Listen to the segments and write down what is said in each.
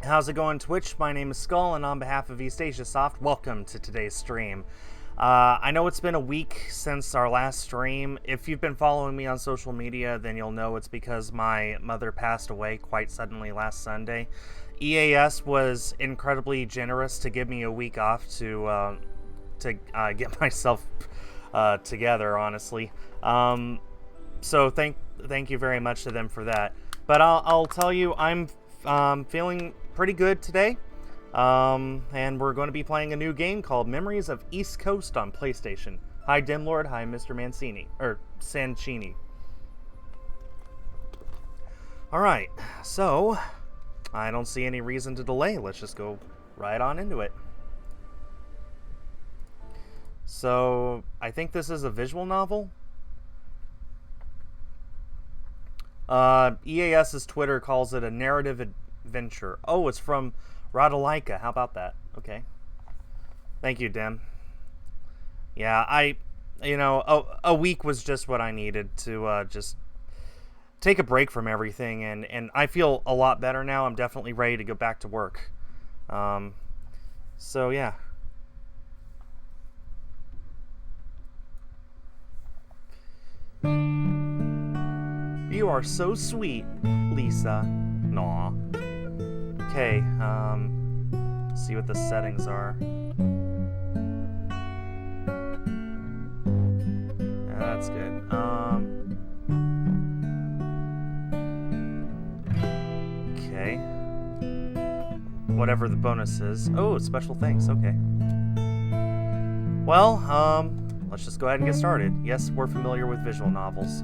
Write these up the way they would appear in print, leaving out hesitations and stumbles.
How's it going, Twitch? My name is Skull, and on behalf of East Asia Soft, welcome to today's stream. I know it's been a week since our last stream. If you've been following me on social media, then you'll know it's because my mother passed away quite suddenly last Sunday. EAS was incredibly generous to give me a week off to get myself together, honestly. So thank you very much to them for that. But I'll tell you, I'm feeling pretty good today. And we're going to be playing a new game called Memories of East Coast on PlayStation. Hi, Dimlord. Hi, Mr. Mancini. Or Sancini. Alright, so I don't see any reason to delay. Let's just go right on into it. So, I think this is a visual novel. EAS's Twitter calls it a narrative adventure. Oh, it's from Rodalaika. How about that? Okay. Thank you, Dim. Yeah, a week was just what I needed to just take a break from everything, and I feel a lot better now. I'm definitely ready to go back to work. So, yeah. You are so sweet, Lisa. Naw. Okay, see what the settings are. Yeah, that's good. Okay. Whatever the bonus is. Oh, special thanks, okay. Well, let's just go ahead and get started. Yes, we're familiar with visual novels.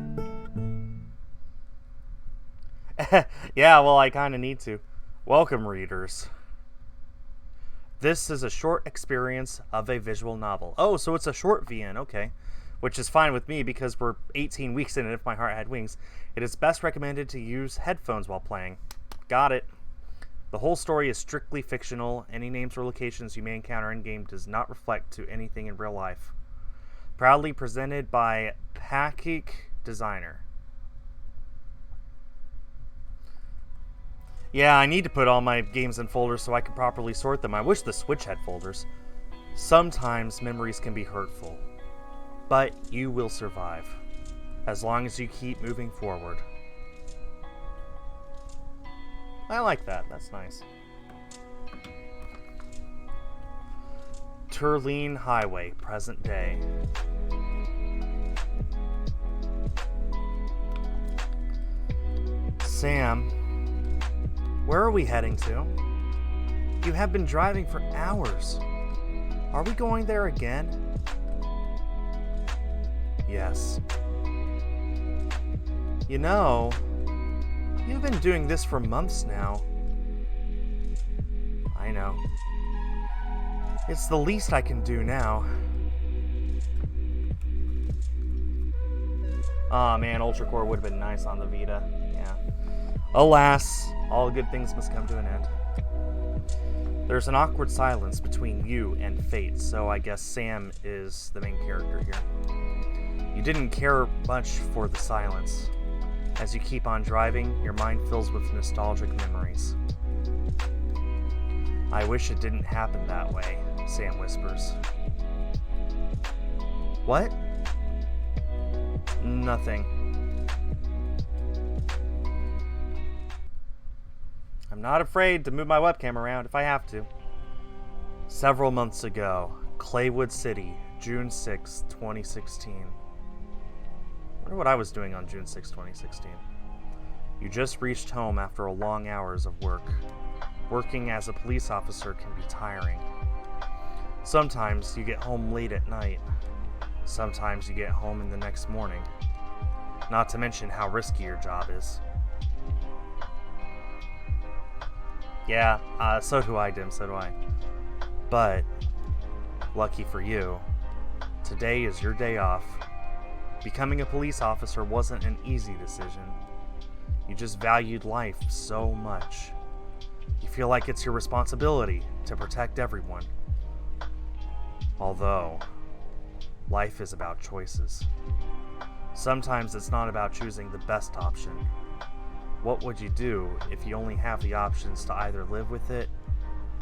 Yeah, well, I kind of need to. Welcome, readers. This is a short experience of a visual novel. Oh, so it's a short VN, okay. Which is fine with me because we're 18 weeks in and If My Heart Had Wings. It is best recommended to use headphones while playing. Got it. The whole story is strictly fictional. Any names or locations you may encounter in-game does not reflect to anything in real life. Proudly presented by Pakik Designer. Yeah, I need to put all my games in folders so I can properly sort them. I wish the Switch had folders. Sometimes memories can be hurtful, but you will survive, as long as you keep moving forward. I like that, that's nice. Turleen Highway, present day. Sam, where are we heading to? You have been driving for hours. Are we going there again? Yes. You know, you've been doing this for months now. I know. It's the least I can do now. Aw, man, Ultra Core would have been nice on the Vita. Yeah. Alas, all good things must come to an end. There's an awkward silence between you and fate, so I guess Sam is the main character here. You didn't care much for the silence. As you keep on driving, your mind fills with nostalgic memories. I wish it didn't happen that way, Sam whispers. What? Nothing. I'm not afraid to move my webcam around if I have to. Several months ago, Claywood City, June 6, 2016. I wonder what I was doing on June 6, 2016. You just reached home after long hours of work. Working as a police officer can be tiring. Sometimes you get home late at night. Sometimes you get home in the next morning. Not to mention how risky your job is. Yeah, so do I, Dim, so do I. But, lucky for you, today is your day off. Becoming a police officer wasn't an easy decision. You just valued life so much. You feel like it's your responsibility to protect everyone. Although, life is about choices. Sometimes it's not about choosing the best option. What would you do if you only have the options to either live with it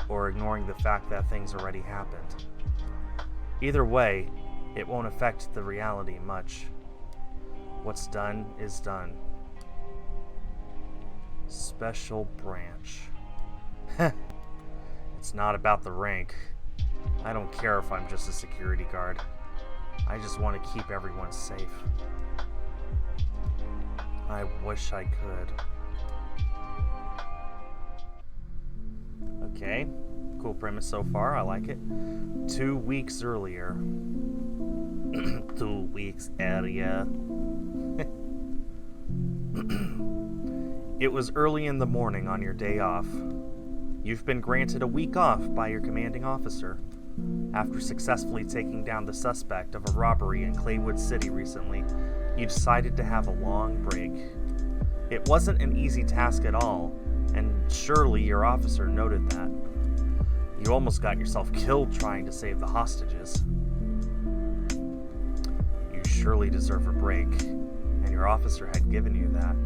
or ignoring the fact that things already happened? Either way, it won't affect the reality much. What's done is done. Special branch. It's not about the rank. I don't care if I'm just a security guard. I just want to keep everyone safe. I wish I could. Okay, cool premise so far, I like it. 2 weeks earlier. 2 weeks earlier. It was early in the morning on your day off. You've been granted a week off by your commanding officer. After successfully taking down the suspect of a robbery in Claywood City recently, you decided to have a long break. It wasn't an easy task at all, and surely your officer noted that. You almost got yourself killed trying to save the hostages. You surely deserve a break, and your officer had given you that.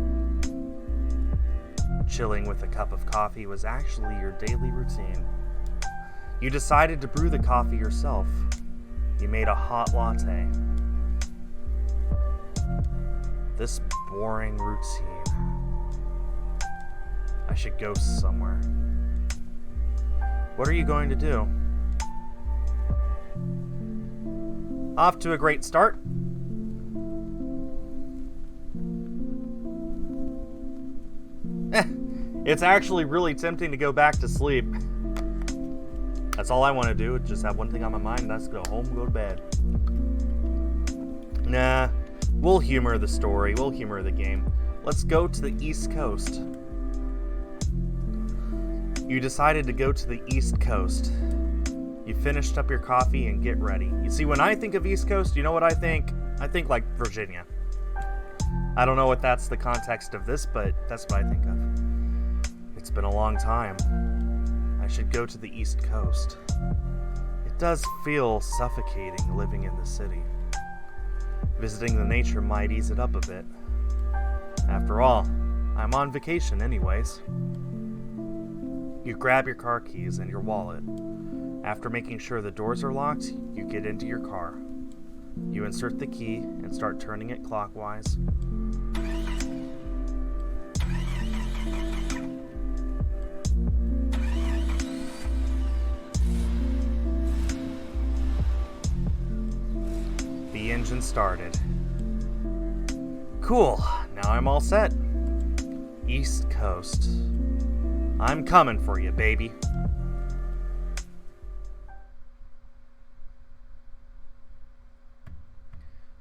Chilling with a cup of coffee was actually your daily routine. You decided to brew the coffee yourself. You made a hot latte. This boring routine. I should go somewhere. What are you going to do? Off to a great start. It's actually really tempting to go back to sleep. That's all I want to do. Just have one thing on my mind. That's go home, go to bed. Nah, we'll humor the story. We'll humor the game. Let's go to the East Coast. You decided to go to the East Coast. You finished up your coffee and get ready. You see, when I think of East Coast, you know what I think? I think like Virginia. I don't know what that's the context of this, but that's what I think of. It's been a long time. I should go to the East Coast. It does feel suffocating living in the city. Visiting the nature might ease it up a bit. After all, I'm on vacation anyways. You grab your car keys and your wallet. After making sure the doors are locked, you get into your car. You insert the key and start turning it clockwise. The engine started. Cool, now I'm all set. East Coast. I'm coming for you, baby.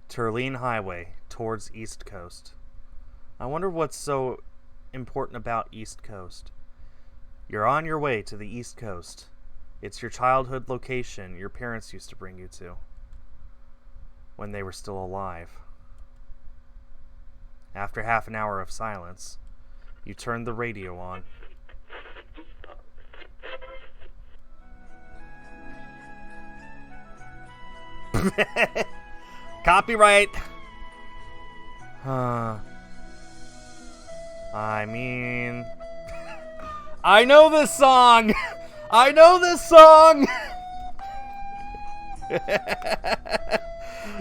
Turleen Highway, towards East Coast. I wonder what's so important about East Coast. You're on your way to the East Coast. It's your childhood location your parents used to bring you to when they were still alive. After half an hour of silence, you turn the radio on. Copyright. I mean, I know this song. I know this song.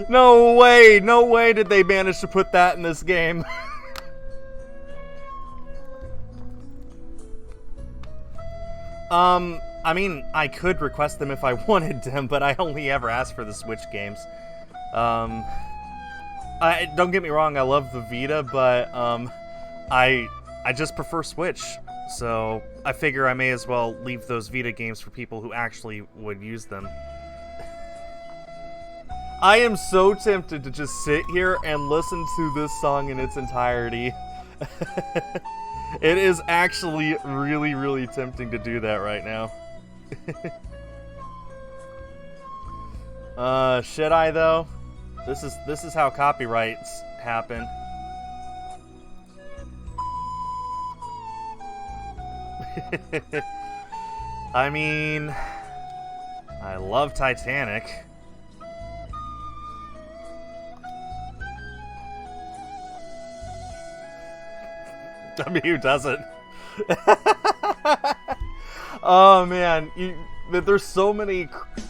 No way did they manage to put that in this game. I mean, I could request them if I wanted them, but I only ever ask for the Switch games. Don't get me wrong, I love the Vita, but I just prefer Switch. So I figure I may as well leave those Vita games for people who actually would use them. I am so tempted to just sit here and listen to this song in its entirety. It is actually really, really tempting to do that right now. Should I though? This is how copyrights happen. I mean, I love Titanic. I mean, who doesn't? Oh man, there's so many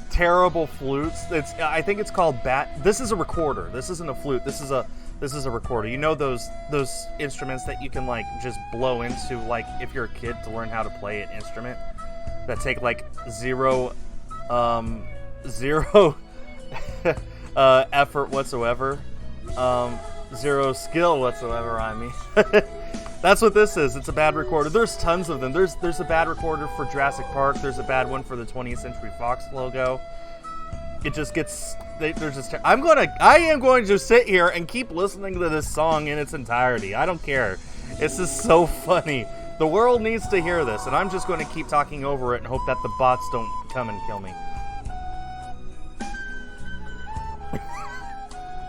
terrible flutes. I think it's called bat. This is a recorder. This isn't a flute. This is a recorder. You know those instruments that you can like just blow into, like if you're a kid, to learn how to play an instrument, that take like zero effort whatsoever, zero skill whatsoever. I mean. That's what this is. It's a bad recorder. There's tons of them. There's a bad recorder for Jurassic Park. There's a bad one for the 20th Century Fox logo. It just gets. I am going to sit here and keep listening to this song in its entirety. I don't care. It's just so funny. The world needs to hear this, and I'm just going to keep talking over it and hope that the bots don't come and kill me.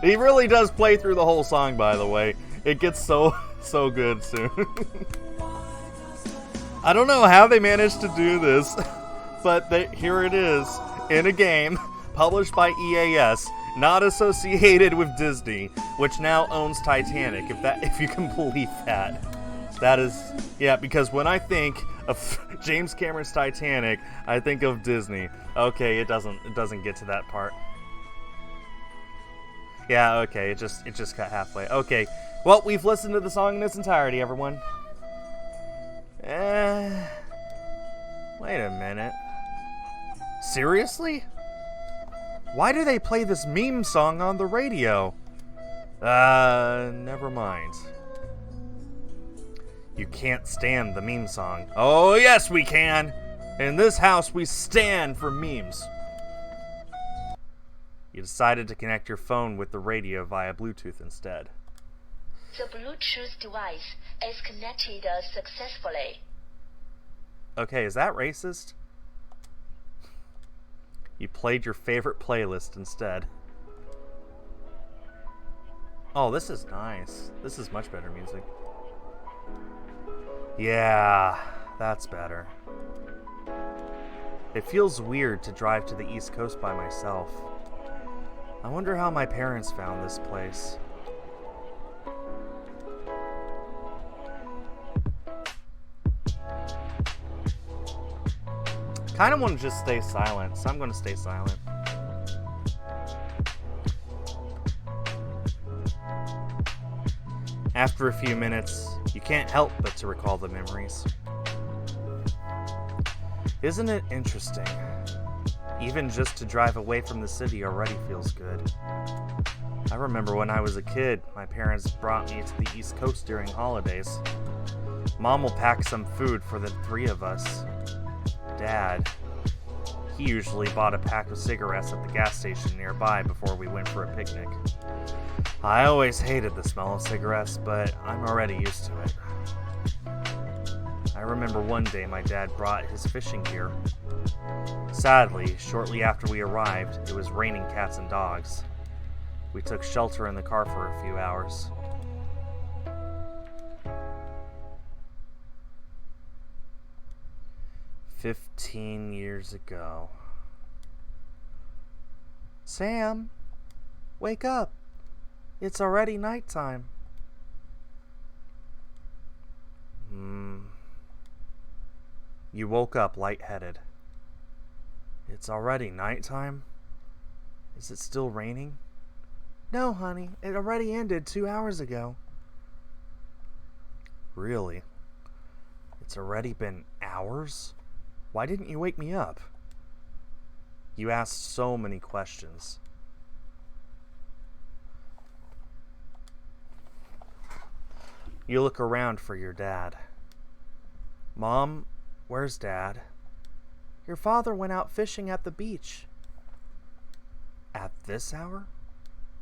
He really does play through the whole song, by the way. It gets so good soon. I don't know how they managed to do this, but here it is in a game published by EAS, not associated with Disney, which now owns Titanic. If you can believe that. That is, yeah, because when I think of James Cameron's Titanic, I think of Disney. Okay, it doesn't get to that part. Yeah, okay, it just cut halfway. Okay. Well, we've listened to the song in its entirety, everyone. Wait a minute. Seriously? Why do they play this meme song on the radio? Never mind. You can't stand the meme song. Oh, yes, we can! In this house, we stand for memes. You decided to connect your phone with the radio via Bluetooth instead. The Bluetooth device is connected successfully. Okay, is that racist? You played your favorite playlist instead. Oh, this is nice. This is much better music. Yeah, that's better. It feels weird to drive to the East Coast by myself. I wonder how my parents found this place. Kind of want to just stay silent, so I'm going to stay silent. After a few minutes, you can't help but to recall the memories. Isn't it interesting? Even just to drive away from the city already feels good. I remember when I was a kid, my parents brought me to the East Coast during holidays. Mom will pack some food for the three of us. Dad, he usually bought a pack of cigarettes at the gas station nearby before we went for a picnic. I always hated the smell of cigarettes, but I'm already used to it. I remember one day my dad brought his fishing gear. Sadly, shortly after we arrived, it was raining cats and dogs. We took shelter in the car for a few hours. "15 years ago. Sam, wake up. It's already nighttime." You woke up lightheaded. It's already nighttime? Is it still raining? No, honey, it already ended 2 hours ago. Really? It's already been hours? Why didn't you wake me up? You asked so many questions. You look around for your dad. Mom, where's Dad? Your father went out fishing at the beach. At this hour?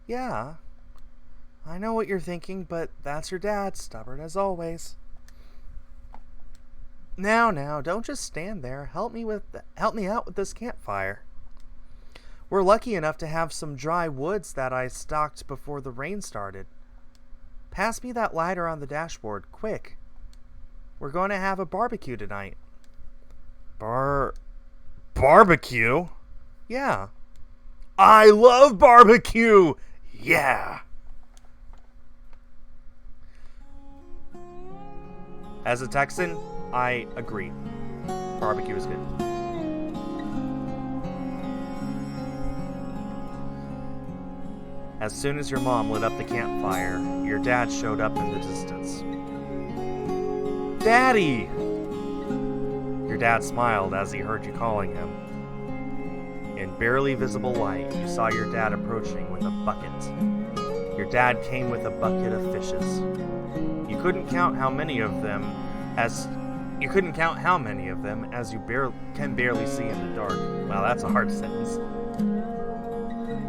Yeah. I know what you're thinking, but that's your dad, stubborn as always. Now, don't just stand there. Help me out with this campfire. We're lucky enough to have some dry woods that I stocked before the rain started. Pass me that lighter on the dashboard, quick. We're going to have a barbecue tonight. Barbecue? Yeah. I love barbecue! Yeah! As a Texan, I agree. Barbecue is good. As soon as your mom lit up the campfire, your dad showed up in the distance. Daddy! Your dad smiled as he heard you calling him. In barely visible light, you saw your dad approaching with a bucket. Your dad came with a bucket of fishes. You couldn't count how many of them as you can barely see in the dark. Wow, that's a hard sentence.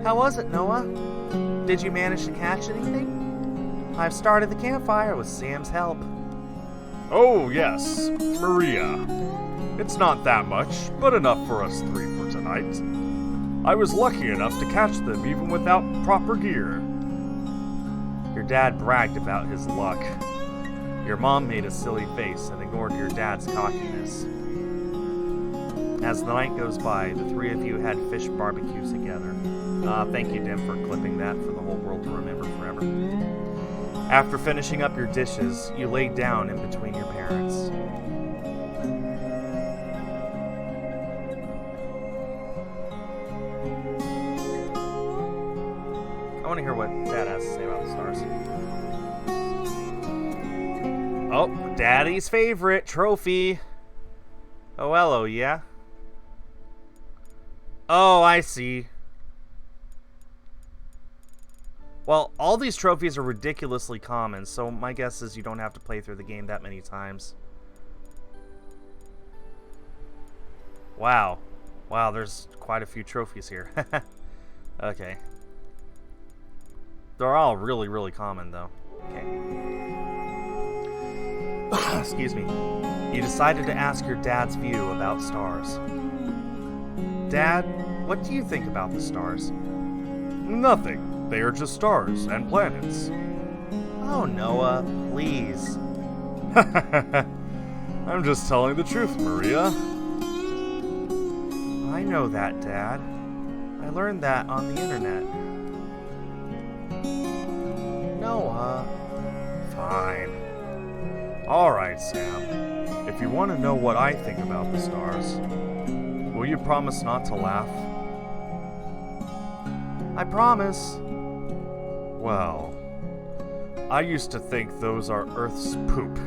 How was it, Noah? Did you manage to catch anything? I've started the campfire with Sam's help. Oh, yes, Maria. It's not that much, but enough for us three for tonight. I was lucky enough to catch them even without proper gear. Your dad bragged about his luck. Your mom made a silly face and ignored your dad's cockiness. As the night goes by, the three of you had fish barbecues together. Thank you, Dim, for clipping that for the whole world to remember forever. After finishing up your dishes, you laid down in between your parents. I want to hear what Dad has to say about the stars. Oh, Daddy's favorite trophy. Oh, hello, yeah? Oh, I see. Well, all these trophies are ridiculously common, so my guess is you don't have to play through the game that many times. Wow. Wow, there's quite a few trophies here. Okay. They're all really, really common, though. Okay. Excuse me. You decided to ask your dad's view about stars. Dad, what do you think about the stars? Nothing. They are just stars and planets. Oh, Noah, please. I'm just telling the truth, Maria. I know that, Dad. I learned that on the internet. Noah. Fine. Alright, Sam. If you want to know what I think about the stars, will you promise not to laugh? I promise. Well, I used to think those are Earth's poop.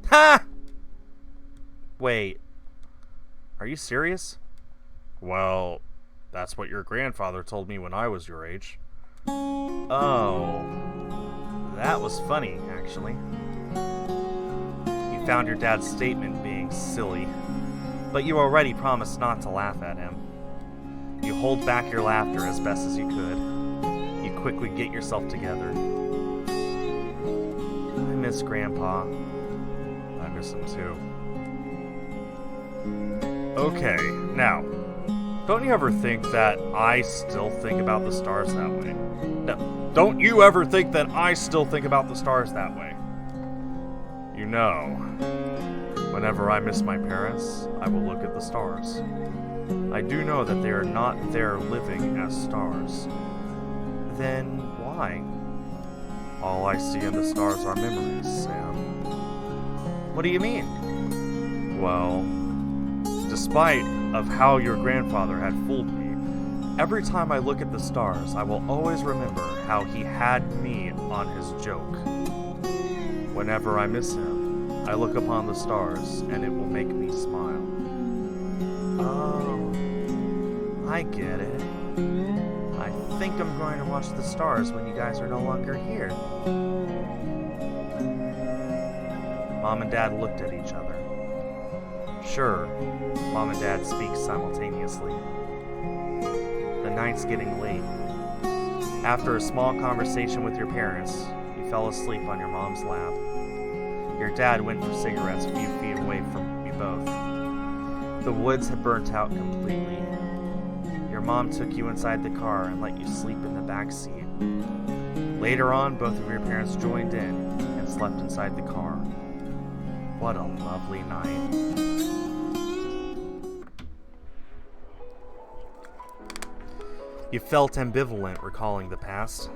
Ha! Wait. Are you serious? Well, that's what your grandfather told me when I was your age. Oh. That was funny, actually. You found your dad's statement being silly, but you already promised not to laugh at him. You hold back your laughter as best as you could. You quickly get yourself together. I miss Grandpa. I miss him too. Okay, now, don't you ever think that I still think about the stars that way? No, don't you ever think that I still think about the stars that way? You know, whenever I miss my parents, I will look at the stars. I do know that they are not there living as stars. Then why? All I see in the stars are memories, Sam. What do you mean? Well, despite of how your grandfather had fooled me, every time I look at the stars, I will always remember how he had me on his joke. Whenever I miss him, I look upon the stars and it will make me smile. Oh, I get it. I think I'm going to watch the stars when you guys are no longer here. Mom and Dad looked at each other. Sure, Mom and Dad speak simultaneously. The night's getting late. After a small conversation with your parents, you fell asleep on your mom's lap. Your dad went for cigarettes a few feet away from you both. The woods had burnt out completely. Your mom took you inside the car and let you sleep in the back seat. Later on, both of your parents joined in and slept inside the car. What a lovely night. You felt ambivalent recalling the past.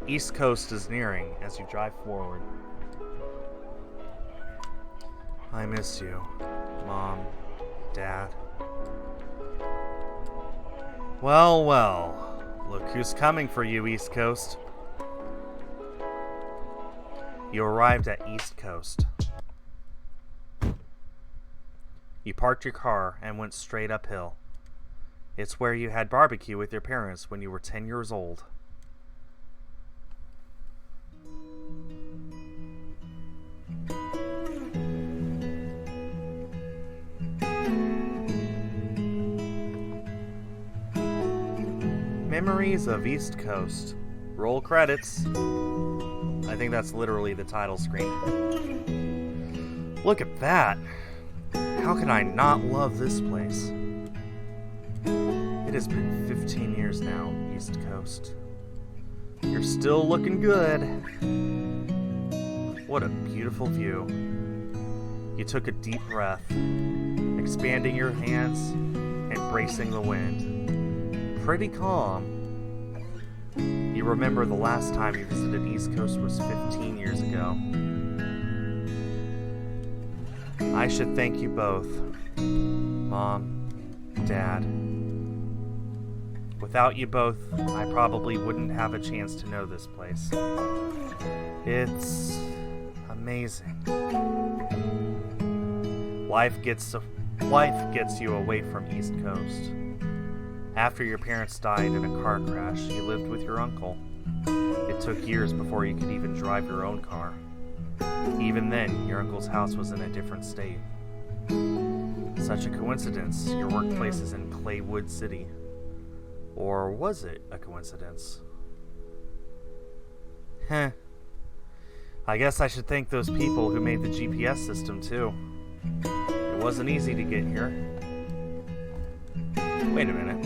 East Coast is nearing as you drive forward. I miss you, Mom, Dad. Well, well, look who's coming for you, East Coast. You arrived at East Coast. You parked your car and went straight uphill. It's where you had barbecue with your parents when you were 10 years old. Memories of East Coast. Roll credits. I think that's literally the title screen. Look at that. How can I not love this place? It has been 15 years now, East Coast. You're still looking good. What a beautiful view. You took a deep breath, expanding your hands, embracing the wind. Pretty calm. You remember the last time you visited East Coast was 15 years ago. I should thank you both, Mom, Dad. Without you both, I probably wouldn't have a chance to know this place. It's amazing. Life gets you away from East Coast. After your parents died in a car crash, you lived with your uncle. It took years before you could even drive your own car. Even then, your uncle's house was in a different state. Such a coincidence, your workplace is in Claywood City. Or was it a coincidence? Heh. I guess I should thank those people who made the GPS system too. It wasn't easy to get here. Wait a minute.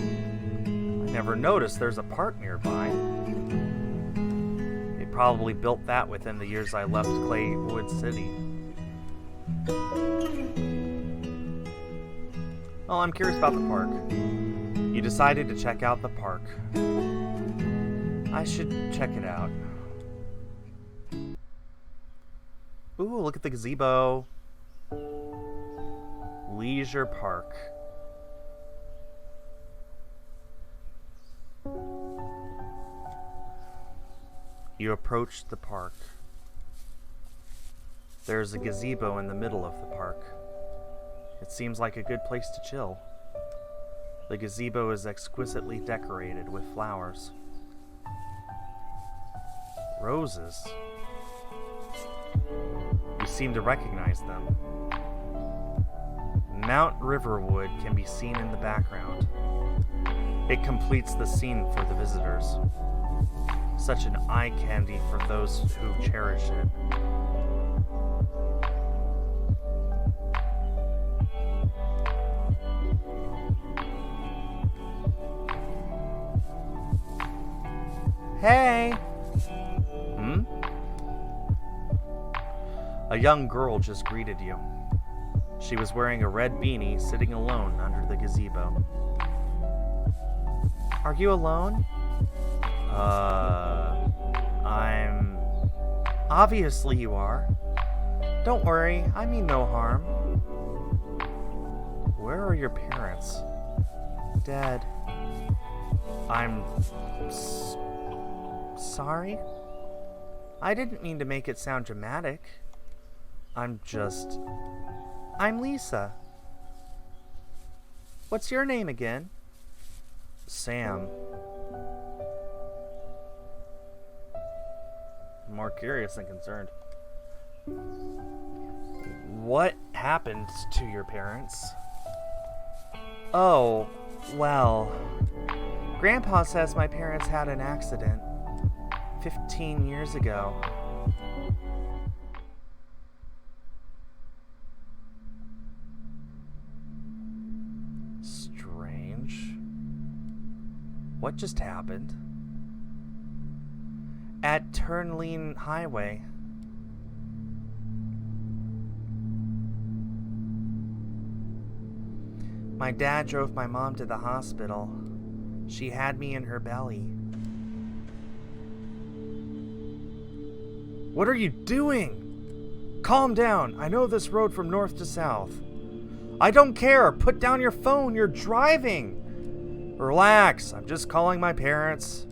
I never noticed there's a park nearby. They probably built that within the years I left Claywood City. Well, I'm curious about the park. You decided to check out the park. I should check it out. Ooh, look at the gazebo. Leisure Park. You approach the park. There's a gazebo in the middle of the park. It seems like a good place to chill. The gazebo is exquisitely decorated with flowers. Roses. You seem to recognize them. Mount Riverwood can be seen in the background. It completes the scene for the visitors. Such an eye candy for those who cherish it. Hey! A young girl just greeted you. She was wearing a red beanie, sitting alone under the gazebo. Are you alone? I'm... Obviously you are. Don't worry, I mean no harm. Where are your parents? Dead. I'm... sorry? I didn't mean to make it sound dramatic. I'm Lisa. What's your name again? Sam. I'm more curious than concerned. What happened to your parents? Oh, well, Grandpa says my parents had an accident 15 years ago. Strange. What just happened? At Turnleen Highway. My dad drove my mom to the hospital. She had me in her belly. What are you doing? Calm down. I know this road from north to south. I don't care. Put down your phone. You're driving. Relax. I'm just calling my parents.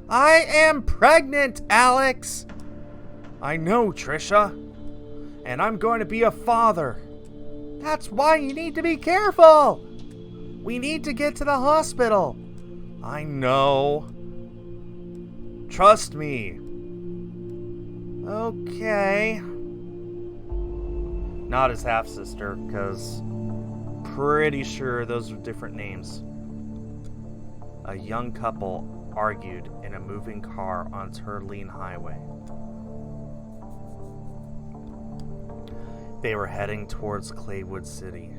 I am pregnant, Alex. I know, Trisha. And I'm going to be a father. That's why you need to be careful. We need to get to the hospital. I know. Trust me. Okay. Not his half-sister, because pretty sure those are different names. A young couple argued in a moving car on Turleen Highway. They were heading towards Claywood City.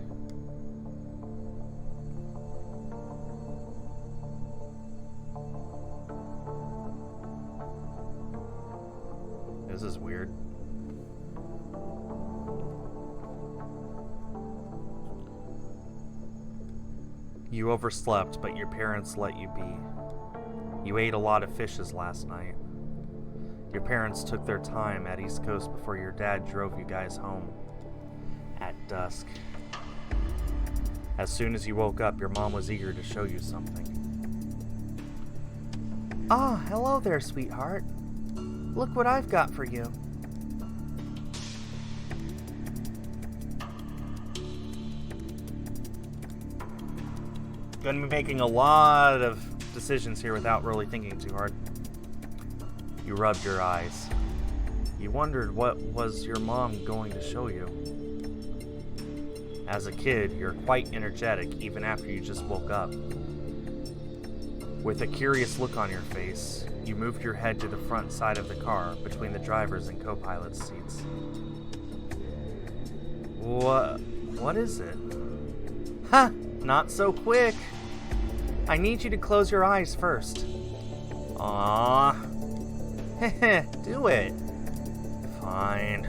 This is weird. You overslept, but your parents let you be. You ate a lot of fishes last night. Your parents took their time at East Coast before your dad drove you guys home at dusk. As soon as you woke up, your mom was eager to show you something. Ah, hello there, sweetheart. Look what I've got for you. Gonna be making a lot of decisions here without really thinking too hard. You rubbed your eyes. You wondered what was your mom going to show you. As a kid, you're quite energetic even after you just woke up. With a curious look on your face, you moved your head to the front side of the car between the driver's and co-pilot's seats. What is it? Ha! Not so quick. I need you to close your eyes first. Aww. Heh, do it. Fine.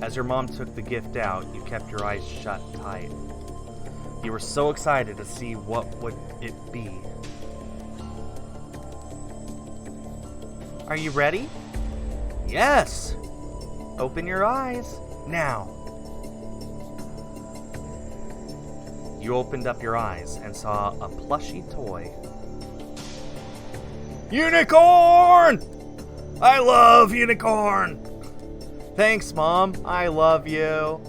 As your mom took the gift out, you kept your eyes shut tight. You were so excited to see what would it be. Are you ready? Yes! Open your eyes, now. You opened up your eyes and saw a plushy toy. Unicorn! I love unicorn! Thanks, Mom. I love you.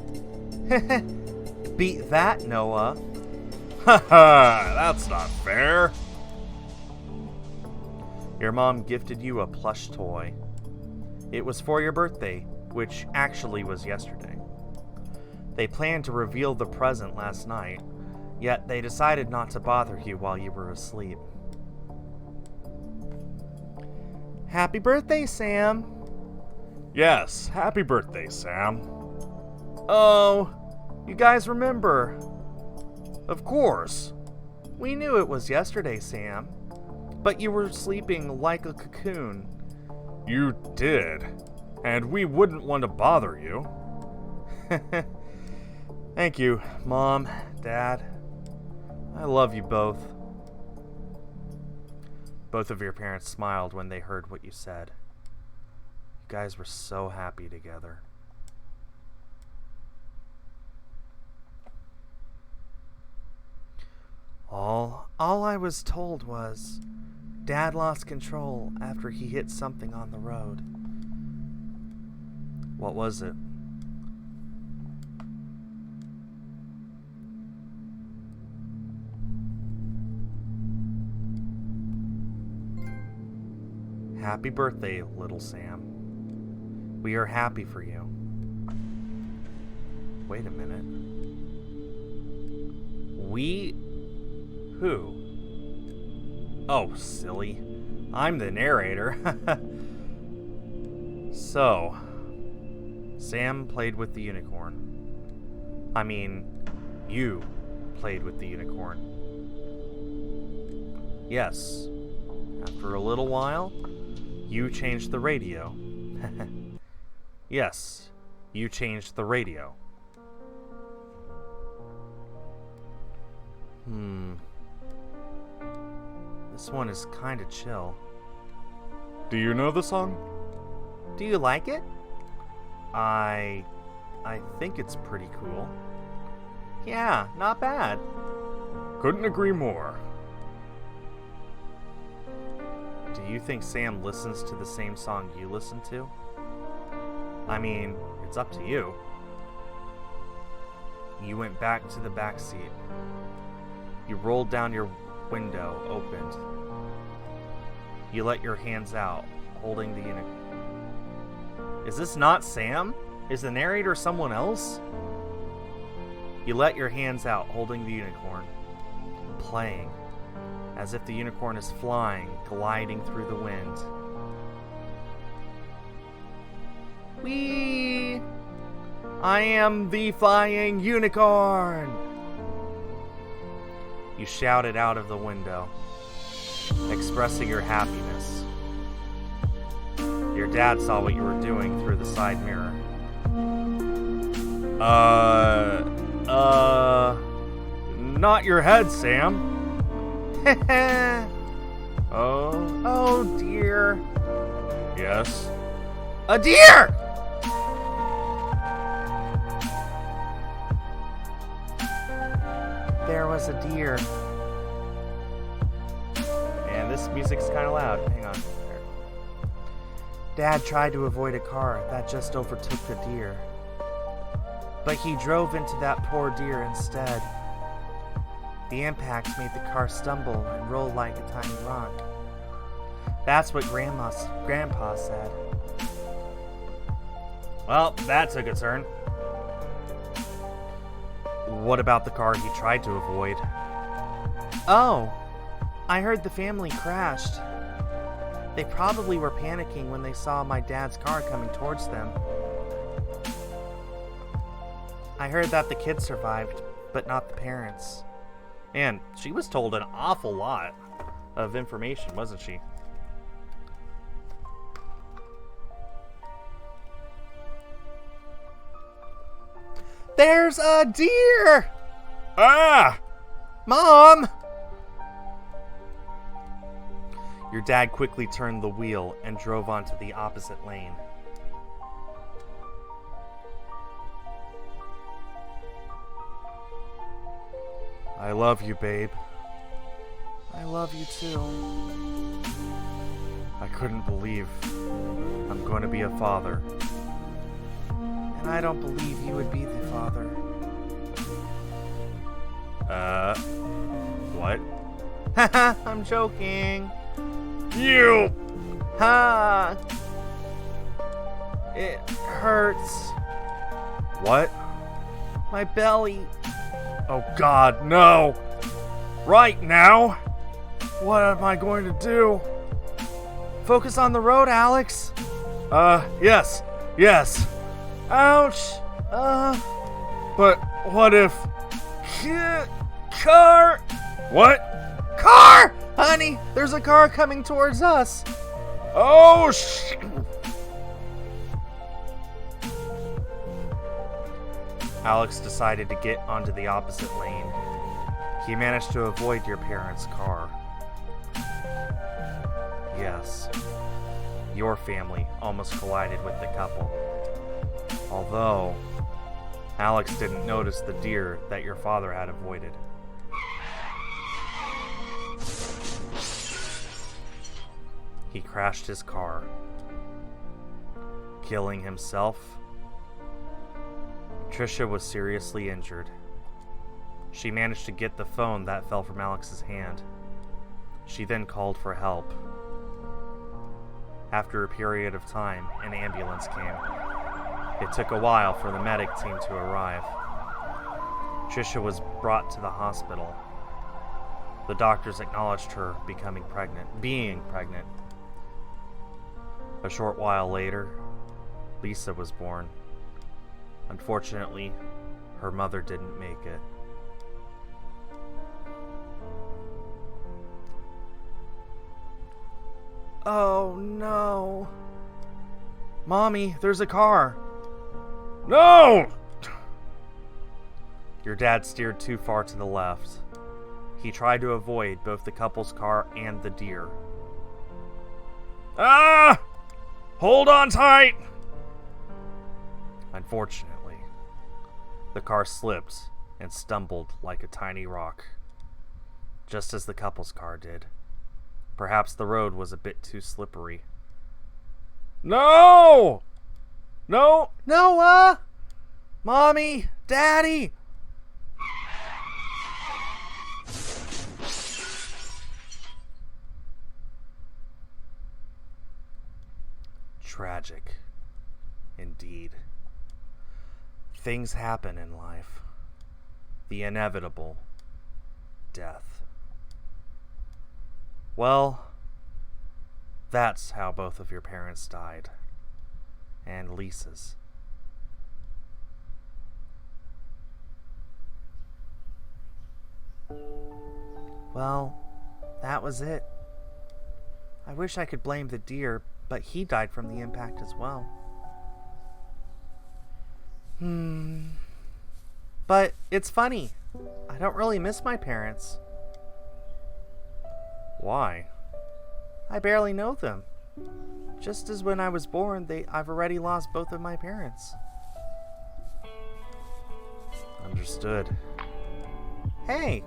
Beat that, Noah. Haha, that's not fair. Your mom gifted you a plush toy. It was for your birthday, which actually was yesterday. They planned to reveal the present last night, yet they decided not to bother you while you were asleep. Happy birthday, Sam. Yes, happy birthday, Sam. Oh, you guys remember? Of course. We knew it was yesterday, Sam, but you were sleeping like a cocoon. You did, and we wouldn't want to bother you. Thank you, Mom, Dad. I love you both. Both of your parents smiled when they heard what you said. You guys were so happy together. All I was told was Dad lost control after he hit something on the road. What was it? Happy birthday, little Sam. We are happy for you. Wait a minute. We? Who? Oh, silly. I'm the narrator. So, Sam played with the unicorn. I mean, you played with the unicorn. Yes. After a little while, you changed the radio. Yes, you changed the radio. This one is kinda chill. Do you know the song? Do you like it? I think it's pretty cool. Yeah, not bad. Couldn't agree more. Do you think Sam listens to the same song you listen to? I mean, it's up to you. You went back to the back seat. You rolled down your window, opened. You let your hands out, holding the unicorn. Is this not Sam? Is the narrator someone else? You let your hands out, holding the unicorn, playing, as if the unicorn is flying, gliding through the wind. Whee! I am the flying unicorn! You shouted out of the window, expressing your happiness. Your dad saw what you were doing through the side mirror. Not your head, Sam. Oh dear. Yes. A deer! There was a deer. And this music's kind of loud. Hang on. Here. Dad tried to avoid a car that just overtook the deer. But he drove into that poor deer instead. The impact made the car stumble and roll like a tiny rock. That's what Grandpa said. Well, that took a turn. What about the car he tried to avoid? Oh, I heard the family crashed. They probably were panicking when they saw my dad's car coming towards them. I heard that the kids survived, but not the parents. Man, she was told an awful lot of information, wasn't she? There's a deer! Ah! Mom! Your dad quickly turned the wheel and drove onto the opposite lane. I love you, babe. I love you too. I couldn't believe I'm going to be a father. And I don't believe you would be the father. What? Haha, I'm joking. You! Ha! It hurts. What? My belly. Oh God, no! Right now? What am I going to do? Focus on the road, Alex. Yes. Ouch. But what if... Car! What? Car! Honey, there's a car coming towards us. Oh, Alex decided to get onto the opposite lane. He managed to avoid your parents' car. Yes, your family almost collided with the couple. Although, Alex didn't notice the deer that your father had avoided. He crashed his car, killing himself. Trisha was seriously injured. She managed to get the phone that fell from Alex's hand. She then called for help. After a period of time, an ambulance came. It took a while for the medic team to arrive. Trisha was brought to the hospital. The doctors acknowledged her being pregnant. A short while later, Lisa was born. Unfortunately, her mother didn't make it. Oh no. Mommy, there's a car. no! Your dad steered too far to the left. He tried to avoid both the couple's car and the deer. Ah! Hold on tight! Unfortunately, the car slipped and stumbled like a tiny rock, just as the couple's car did. Perhaps the road was a bit too slippery. No! No! Noah! Mommy! Daddy! Tragic. Indeed. Things happen in life. The inevitable. Death. Well, that's how both of your parents died. And Lisa's. Well, that was it. I wish I could blame the deer, but he died from the impact as well. But it's funny. I don't really miss my parents. Why? I barely know them. Just as when I was born, I've already lost both of my parents. Understood. Hey,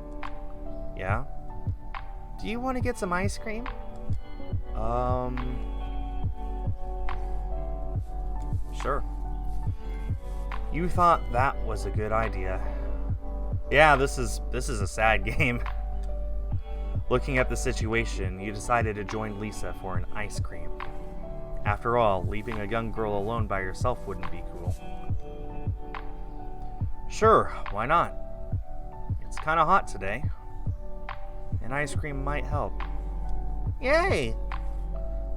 Yeah? do you want to get some ice cream? Sure. You thought that was a good idea. Yeah, this is a sad game. Looking at the situation, you decided to join Lisa for an ice cream. After all, leaving a young girl alone by herself wouldn't be cool. Sure, why not? It's kind of hot today. An ice cream might help. Yay!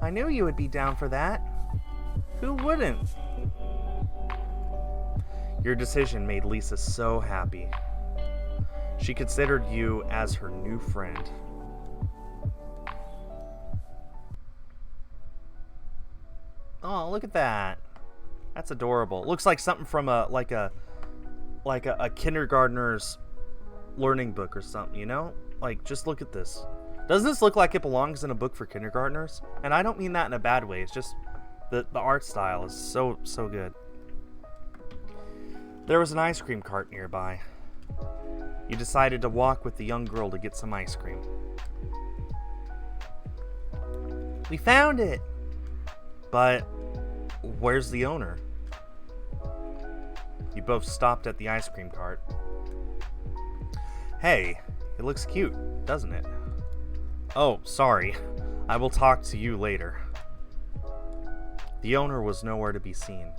I knew you would be down for that. Who wouldn't? Your decision made Lisa so happy. She considered you as her new friend. Oh, look at that. That's adorable. Looks like something from a kindergartner's learning book or something, you know? Like, just look at this. Doesn't this look like it belongs in a book for kindergartners? And I don't mean that in a bad way. It's just the art style is so good. There was an ice cream cart nearby. You decided to walk with the young girl to get some ice cream. We found it! But where's the owner? You both stopped at the ice cream cart. Hey, it looks cute, doesn't it? Oh, sorry. I will talk to you later. The owner was nowhere to be seen.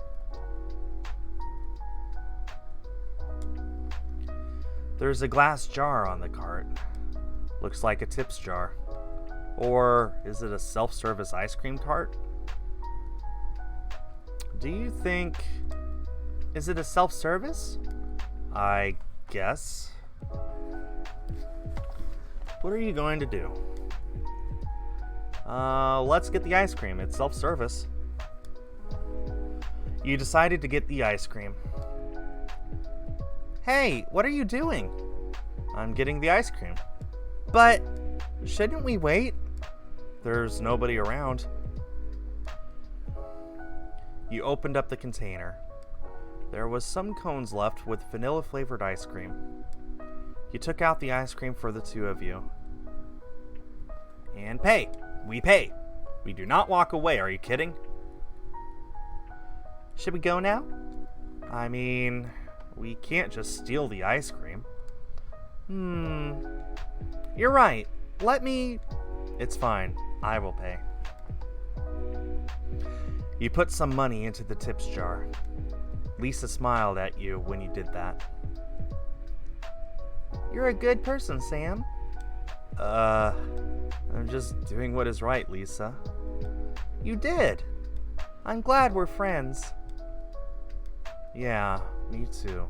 There's a glass jar on the cart. Looks like a tips jar. Or is it a self-service ice cream cart? Do you think... Is it a self-service? I guess. What are you going to do? Let's get the ice cream. It's self-service. You decided to get the ice cream. Hey, what are you doing? I'm getting the ice cream. But shouldn't we wait? There's nobody around. You opened up the container. There was some cones left with vanilla-flavored ice cream. You took out the ice cream for the two of you. And pay. We pay. We do not walk away. Are you kidding? Should we go now? I mean, we can't just steal the ice cream. You're right. It's fine. I will pay. You put some money into the tips jar. Lisa smiled at you when you did that. You're a good person, Sam. I'm just doing what is right, Lisa. You did. I'm glad we're friends. Yeah, me too.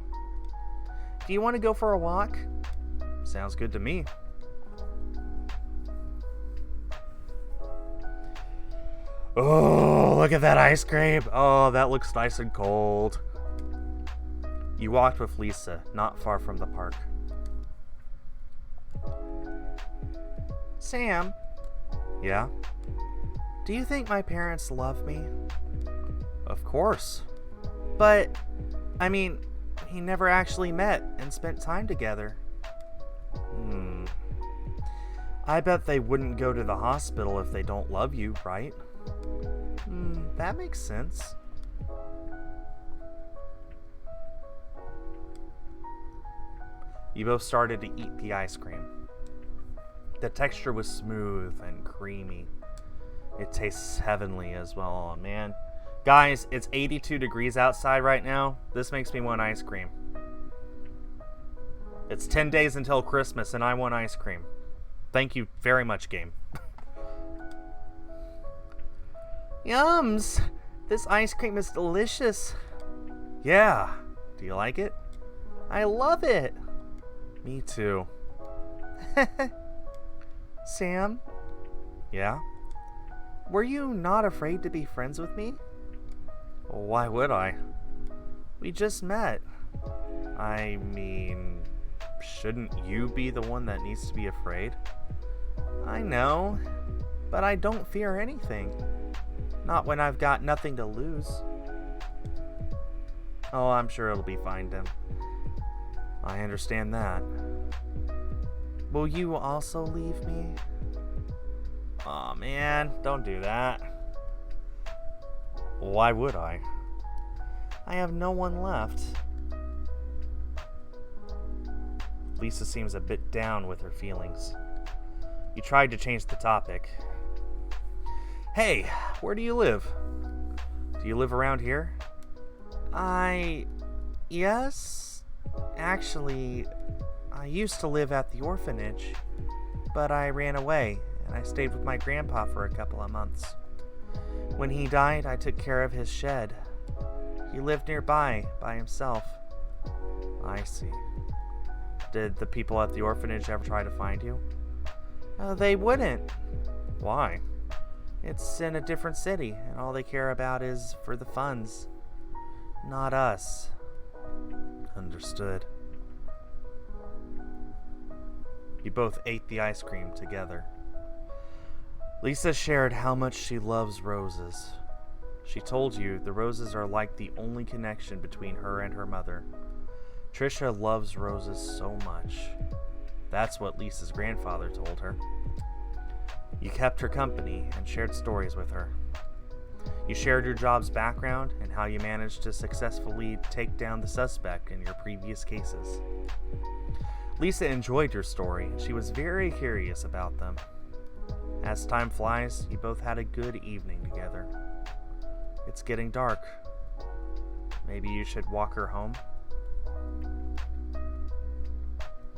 Do you want to go for a walk? Sounds good to me. Oh, look at that ice cream. Oh, that looks nice and cold. You walked with Lisa, not far from the park. Sam? Yeah? Do you think my parents love me? Of course. But, I mean, he never actually met and spent time together. I bet they wouldn't go to the hospital if they don't love you, right? That makes sense. You both started to eat the ice cream. The texture was smooth and creamy. It tastes heavenly as well. Oh, man. Guys, it's 82 degrees outside right now. This makes me want ice cream. It's 10 days until Christmas and I want ice cream. Thank you very much, game. Yums! This ice cream is delicious. Yeah. Do you like it? I love it. Me too. Sam? Yeah? Were you not afraid to be friends with me? Why would I? We just met. I mean, shouldn't you be the one that needs to be afraid? I know, but I don't fear anything. Not when I've got nothing to lose. Oh, I'm sure it'll be fine, Tim. I understand that. Will you also leave me? Aw, man, don't do that. Why would I? I have no one left. Lisa seems a bit down with her feelings. You tried to change the topic. Hey, where do you live? Do you live around here? Yes. Actually, I used to live at the orphanage, but I ran away and I stayed with my grandpa for a couple of months. When he died, I took care of his shed. He lived nearby by himself. I see. Did the people at the orphanage ever try to find you? They wouldn't. Why? It's in a different city, and all they care about is for the funds. Not us. Understood. You both ate the ice cream together. Lisa shared how much she loves roses. She told you the roses are like the only connection between her and her mother. Trisha loves roses so much. That's what Lisa's grandfather told her. You kept her company and shared stories with her. You shared your job's background and how you managed to successfully take down the suspect in your previous cases. Lisa enjoyed your story and she was very curious about them. As time flies, you both had a good evening together. It's getting dark. Maybe you should walk her home?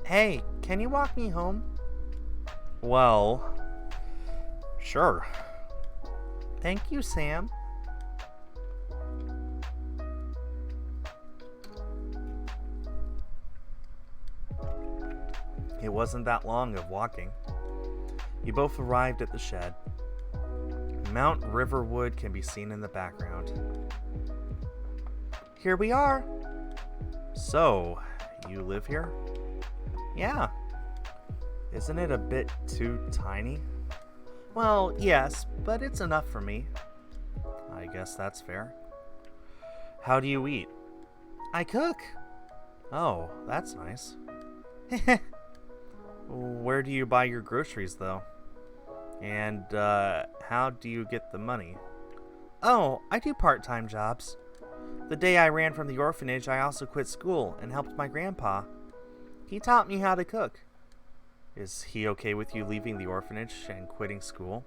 Hey, can you walk me home? Well, sure. Thank you, Sam. It wasn't that long of walking. You both arrived at the shed. Mount Riverwood can be seen in the background. Here we are. So, you live here? Yeah. Isn't it a bit too tiny? Well, yes, but it's enough for me. I guess that's fair. How do you eat? I cook. Oh, that's nice. Where do you buy your groceries, though? And, how do you get the money? Oh, I do part-time jobs. The day I ran from the orphanage, I also quit school and helped my grandpa. He taught me how to cook. Is he okay with you leaving the orphanage and quitting school?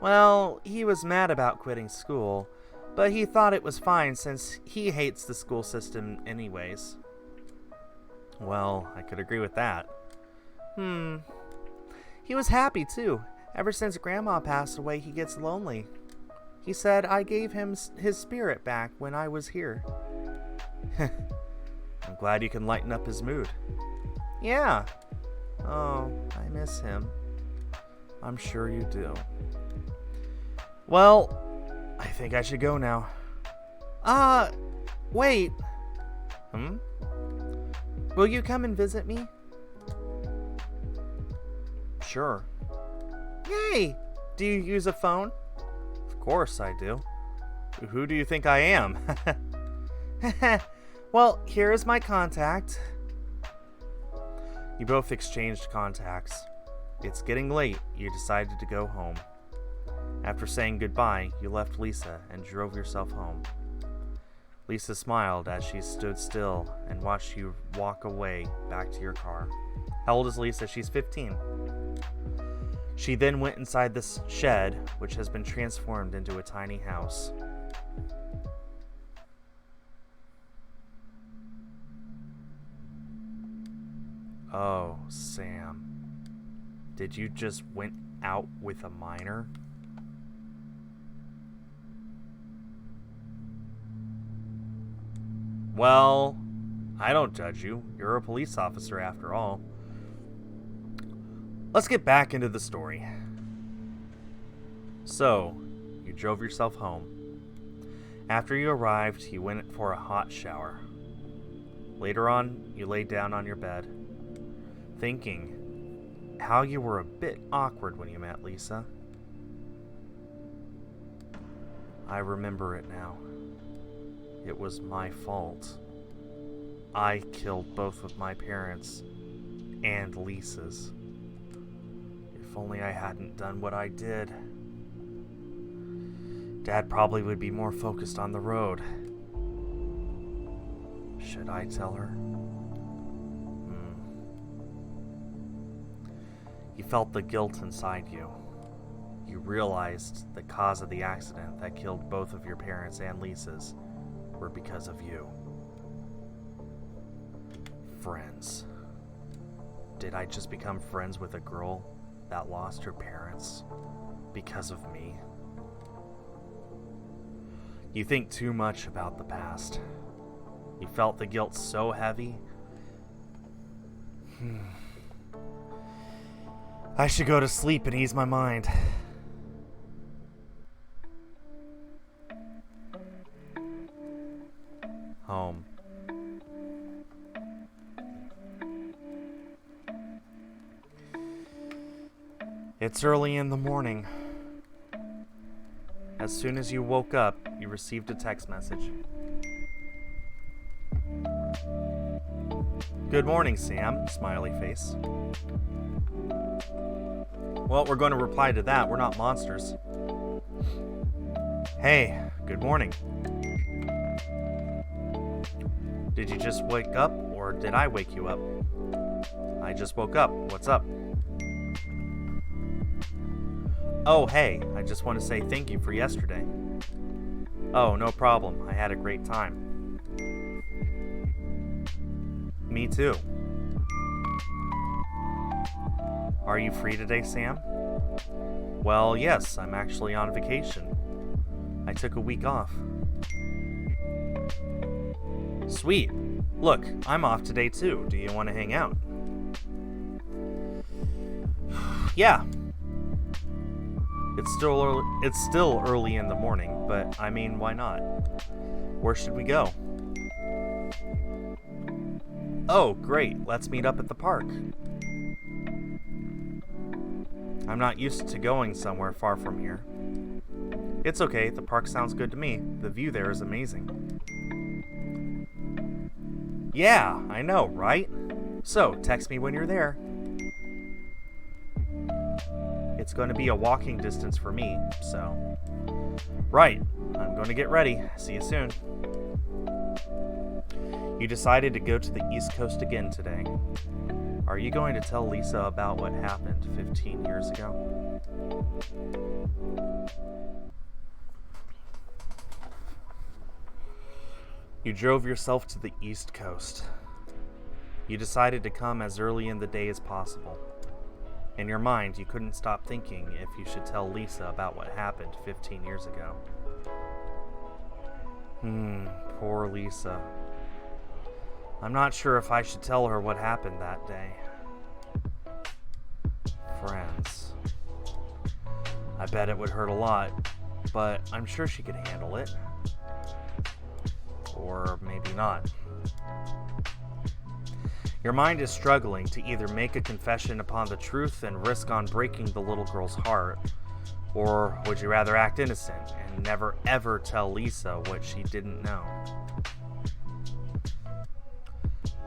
Well, he was mad about quitting school, but he thought it was fine since he hates the school system anyways. Well, I could agree with that. He was happy too. Ever since Grandma passed away, he gets lonely. He said I gave him his spirit back when I was here. I'm glad you can lighten up his mood. Yeah. Oh, I miss him. I'm sure you do. Well, I think I should go now. Wait. Hmm? Will you come and visit me? Sure. Yay! Do you use a phone? course I do. Who do you think I am? Well, here is my contact. You both exchanged contacts. It's getting late. You decided to go home. After saying goodbye, you left Lisa and drove yourself home. Lisa smiled as she stood still and watched you walk away back to your car. How old is Lisa? She's 15. She then went inside this shed, which has been transformed into a tiny house. Oh, Sam. Did you just went out with a minor? Well, I don't judge you. You're a police officer after all. Let's get back into the story. So, you drove yourself home. After you arrived, you went for a hot shower. Later on, you laid down on your bed, thinking how you were a bit awkward when you met Lisa. I remember it now. It was my fault. I killed both of my parents and Lisa's. If only I hadn't done what I did. Dad probably would be more focused on the road. Should I tell her? You felt the guilt inside you. You realized the cause of the accident that killed both of your parents and Lisa's were because of you. Friends. Did I just become friends with a girl that lost her parents because of me? You think too much about the past. You felt the guilt so heavy. I should go to sleep and ease my mind. Home. It's early in the morning. As soon as you woke up, you received a text message. Good morning, Sam. Smiley face. Well, we're going to reply to that. We're not monsters. Hey, good morning. Did you just wake up, or did I wake you up? I just woke up. What's up? Oh, hey, I just want to say thank you for yesterday. Oh, no problem. I had a great time. Me too. Are you free today, Sam? Well, yes, I'm actually on vacation. I took a week off. Sweet. Look, I'm off today too. Do you want to hang out? Yeah. It's still early in the morning, but I mean, why not? Where should we go? Oh, great. Let's meet up at the park. I'm not used to going somewhere far from here. It's okay. The park sounds good to me. The view there is amazing. Yeah, I know, right? So, text me when you're there. It's going to be a walking distance for me, so... Right, I'm going to get ready. See you soon. You decided to go to the East Coast again today. Are you going to tell Lisa about what happened 15 years ago? You drove yourself to the East Coast. You decided to come as early in the day as possible. In your mind, you couldn't stop thinking if you should tell Lisa about what happened 15 years ago. Poor Lisa. I'm not sure if I should tell her what happened that day. Friends. I bet it would hurt a lot, but I'm sure she could handle it. Or maybe not. Your mind is struggling to either make a confession upon the truth and risk on breaking the little girl's heart, Or would you rather act innocent and never ever tell Lisa what she didn't know?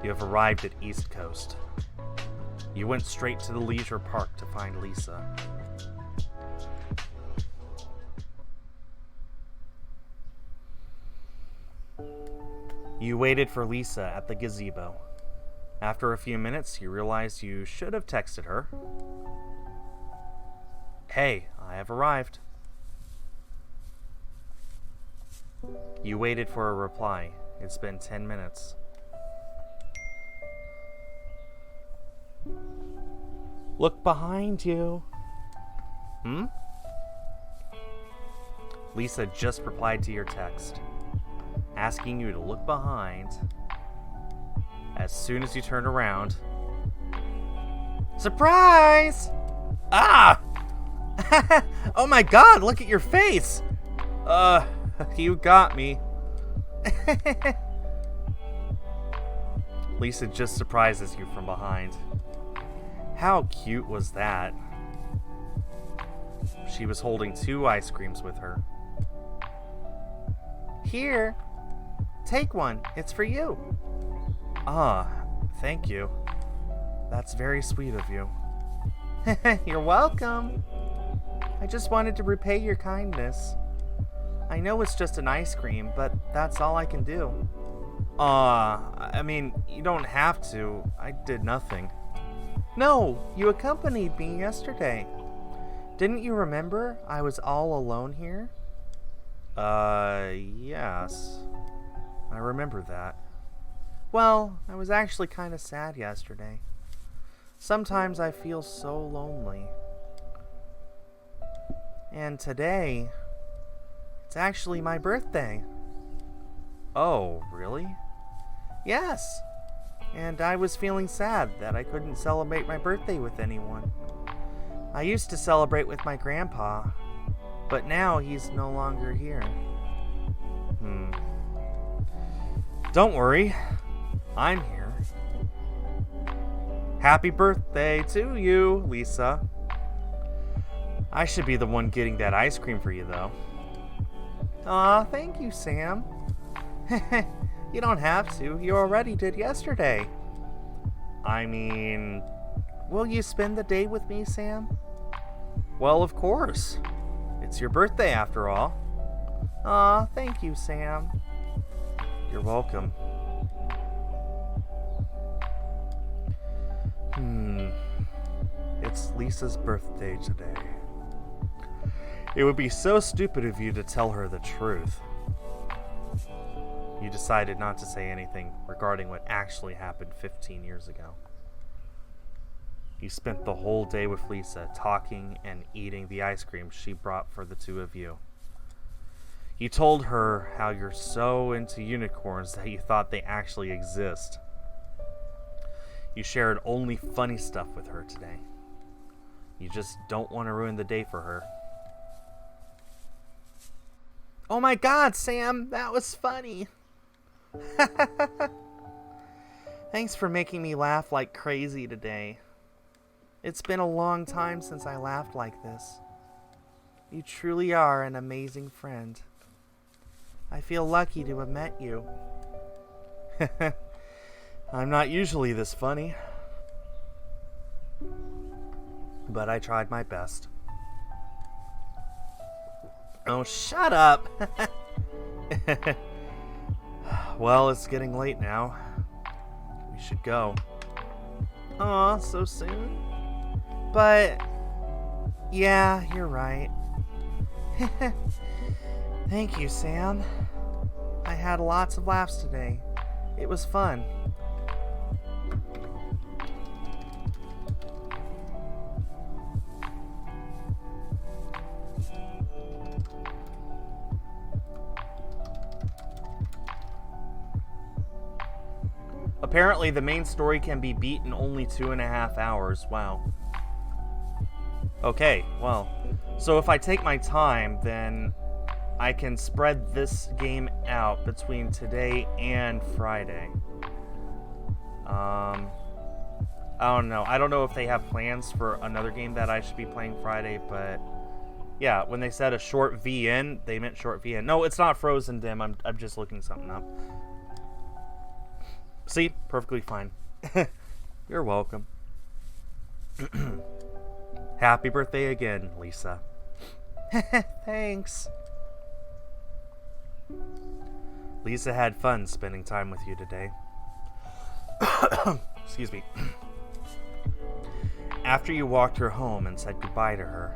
You have arrived at East Coast. You went straight to the leisure park to find Lisa. You waited for Lisa at the gazebo. After a few minutes, you realized you should have texted her. Hey, I have arrived. You waited for a reply. It's been 10 minutes. Look behind you. Lisa just replied to your text, asking you to look behind. As soon as you turned around... Surprise! Ah! Oh my god, look at your face! You got me. Lisa just surprises you from behind. How cute was that? She was holding 2 ice creams with her. Here, take one. It's for you. Ah, thank you. That's very sweet of you. You're welcome. I just wanted to repay your kindness. I know it's just an ice cream, but that's all I can do. I mean, you don't have to. I did nothing. No, you accompanied me yesterday. Didn't you remember I was all alone here? Yes. I remember that. Well, I was actually kind of sad yesterday. Sometimes I feel so lonely. And today, it's actually my birthday. Oh, really? Yes. And I was feeling sad that I couldn't celebrate my birthday with anyone. I used to celebrate with my grandpa, but now he's no longer here. Don't worry, I'm here. Happy birthday to you, Lisa. I should be the one getting that ice cream for you, though. Aw, thank you, Sam. You don't have to. You already did yesterday. I mean, will you spend the day with me, Sam? Well, of course. It's your birthday, after all. Aw, thank you, Sam. You're welcome. It's Lisa's birthday today. It would be so stupid of you to tell her the truth. You decided not to say anything regarding what actually happened 15 years ago. You spent the whole day with Lisa, talking and eating the ice cream she brought for the two of you. You told her how you're so into unicorns that you thought they actually exist. You shared only funny stuff with her today. You just don't want to ruin the day for her. Oh my god, Sam, that was funny. Thanks for making me laugh like crazy today. It's been a long time since I laughed like this. You truly are an amazing friend. I feel lucky to have met you. I'm not usually this funny, but I tried my best. Oh, shut up! Well, it's getting late now. We should go. Aw, so soon? But, yeah, you're right. Thank you, Sam. I had lots of laughs today. It was fun. Apparently, the main story can be beat in only 2.5 hours. Wow. Okay, well, so if I take my time, then I can spread this game out between today and Friday. I don't know. I don't know if they have plans for another game that I should be playing Friday, but Yeah, when they said a short VN, they meant short VN. No, it's not Frozen Dim. I'm just looking something up. See? Perfectly fine. You're welcome. Happy birthday again, Lisa. Thanks. Lisa had fun spending time with you today. Excuse me. After you walked her home and said goodbye to her,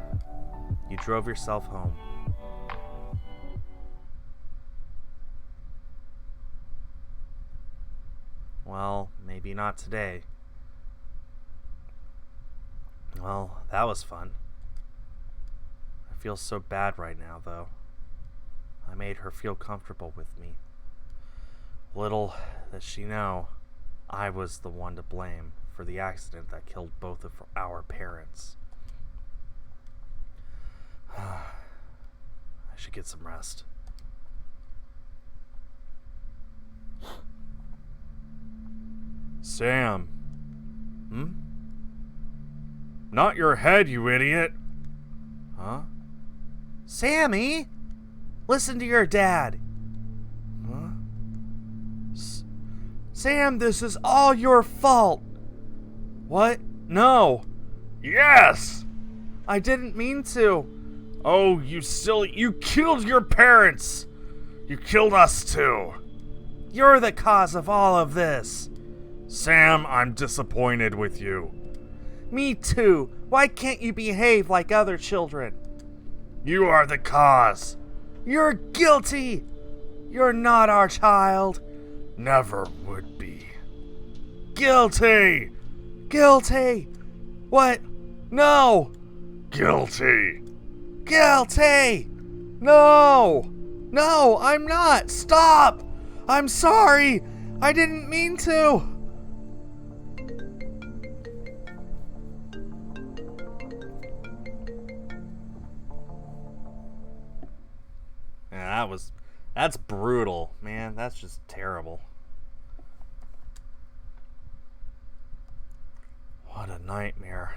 you drove yourself home. Well, maybe not today. Well, that was fun. I feel so bad right now, though. I made her feel comfortable with me. Little does she know, I was the one to blame for the accident that killed both of our parents. I should get some rest. Sam. Not your head, you idiot. Huh? Sammy! Listen to your dad. Huh? Sam, this is all your fault. What? No. Yes! I didn't mean to. Oh, you silly. You killed your parents! You killed us too. You're the cause of all of this. Sam, I'm disappointed with you. Me too. Why can't you behave like other children? You are the cause. You're guilty. You're not our child. Never would be. Guilty. Guilty. What? No. Guilty. Guilty. No. No, I'm not. Stop. I'm sorry. I didn't mean to. Yeah, that's brutal, man. That's just terrible. What a nightmare.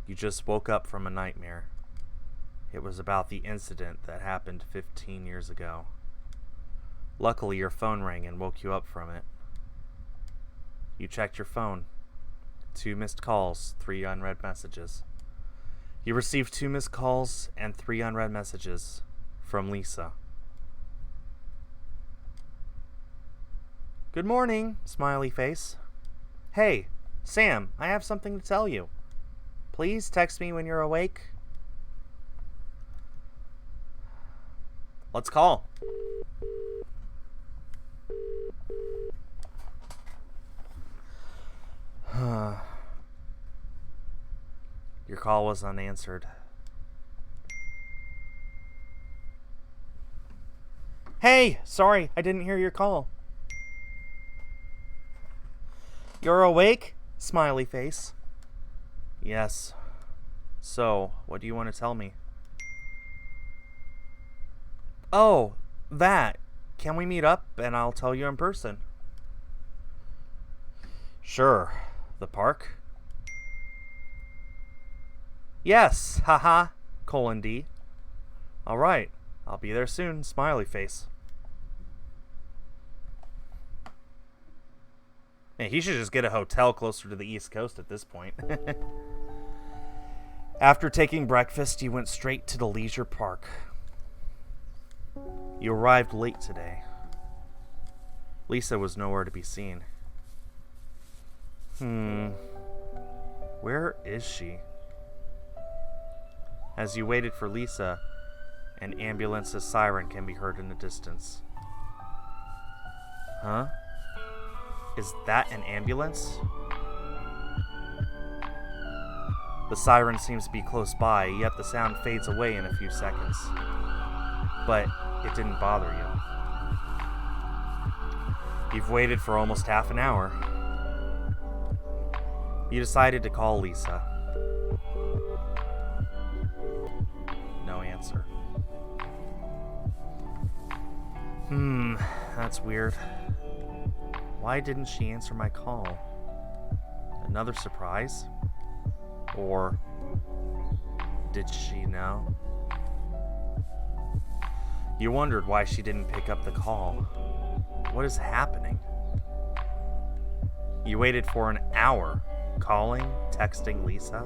You just woke up from a nightmare. It was about the incident that happened 15 years ago. Luckily, your phone rang and woke you up from it. You checked your phone. 2 missed calls, 3 unread messages. You received 2 missed calls and 3 unread messages from Lisa. Good morning, smiley face. Hey, Sam, I have something to tell you. Please text me when you're awake. Let's call. Your call was unanswered. Hey, sorry, I didn't hear your call. You're awake? Smiley face. Yes. So, what do you want to tell me? Oh, that. Can we meet up and I'll tell you in person? Sure. The park? Yes, haha, :D. Alright, I'll be there soon, smiley face. Man, he should just get a hotel closer to the East Coast at this point. After taking breakfast, you went straight to the leisure park. You arrived late today. Lisa was nowhere to be seen. Where is she? As you waited for Lisa, an ambulance's siren can be heard in the distance. Huh? Is that an ambulance? The siren seems to be close by, yet the sound fades away in a few seconds. But it didn't bother you. You've waited for almost half an hour. You decided to call Lisa. No answer. That's weird. Why didn't she answer my call? Another surprise? Or Did she know? You wondered why she didn't pick up the call. What is happening? You waited for an hour, calling, texting Lisa.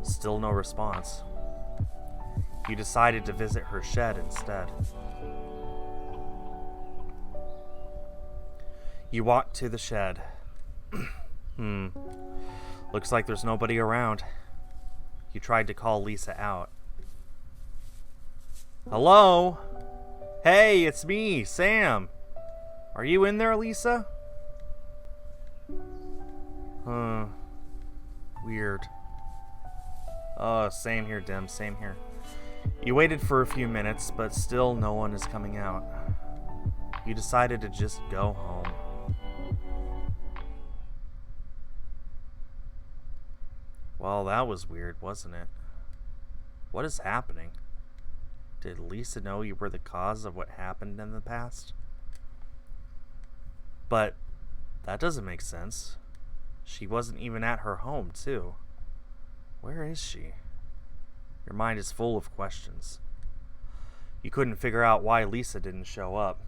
Still no response. You decided to visit her shed instead. You walked to the shed. Looks like there's nobody around. You tried to call Lisa out. Hello? Hey, it's me, Sam. Are you in there, Lisa? Weird. Oh, same here, Dim, same here. You waited for a few minutes, but still no one is coming out. You decided to just go home. Well, that was weird, wasn't it? What is happening? Did Lisa know you were the cause of what happened in the past? But that doesn't make sense. She wasn't even at her home, too. Where is she? Your mind is full of questions. You couldn't figure out why Lisa didn't show up.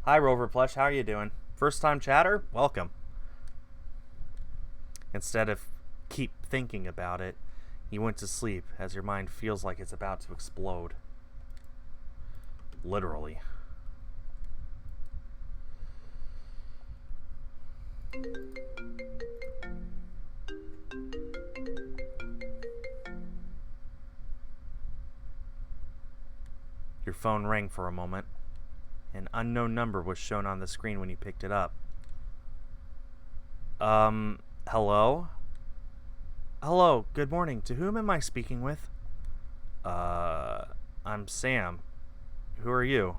Hi, Rover Plush, how are you doing? First time chatter? Welcome. Instead of keep thinking about it, you went to sleep as your mind feels like it's about to explode. Literally. Your phone rang for a moment. An unknown number was shown on the screen when you picked it up. Hello? Hello, good morning. To whom am I speaking with? I'm Sam. Who are you?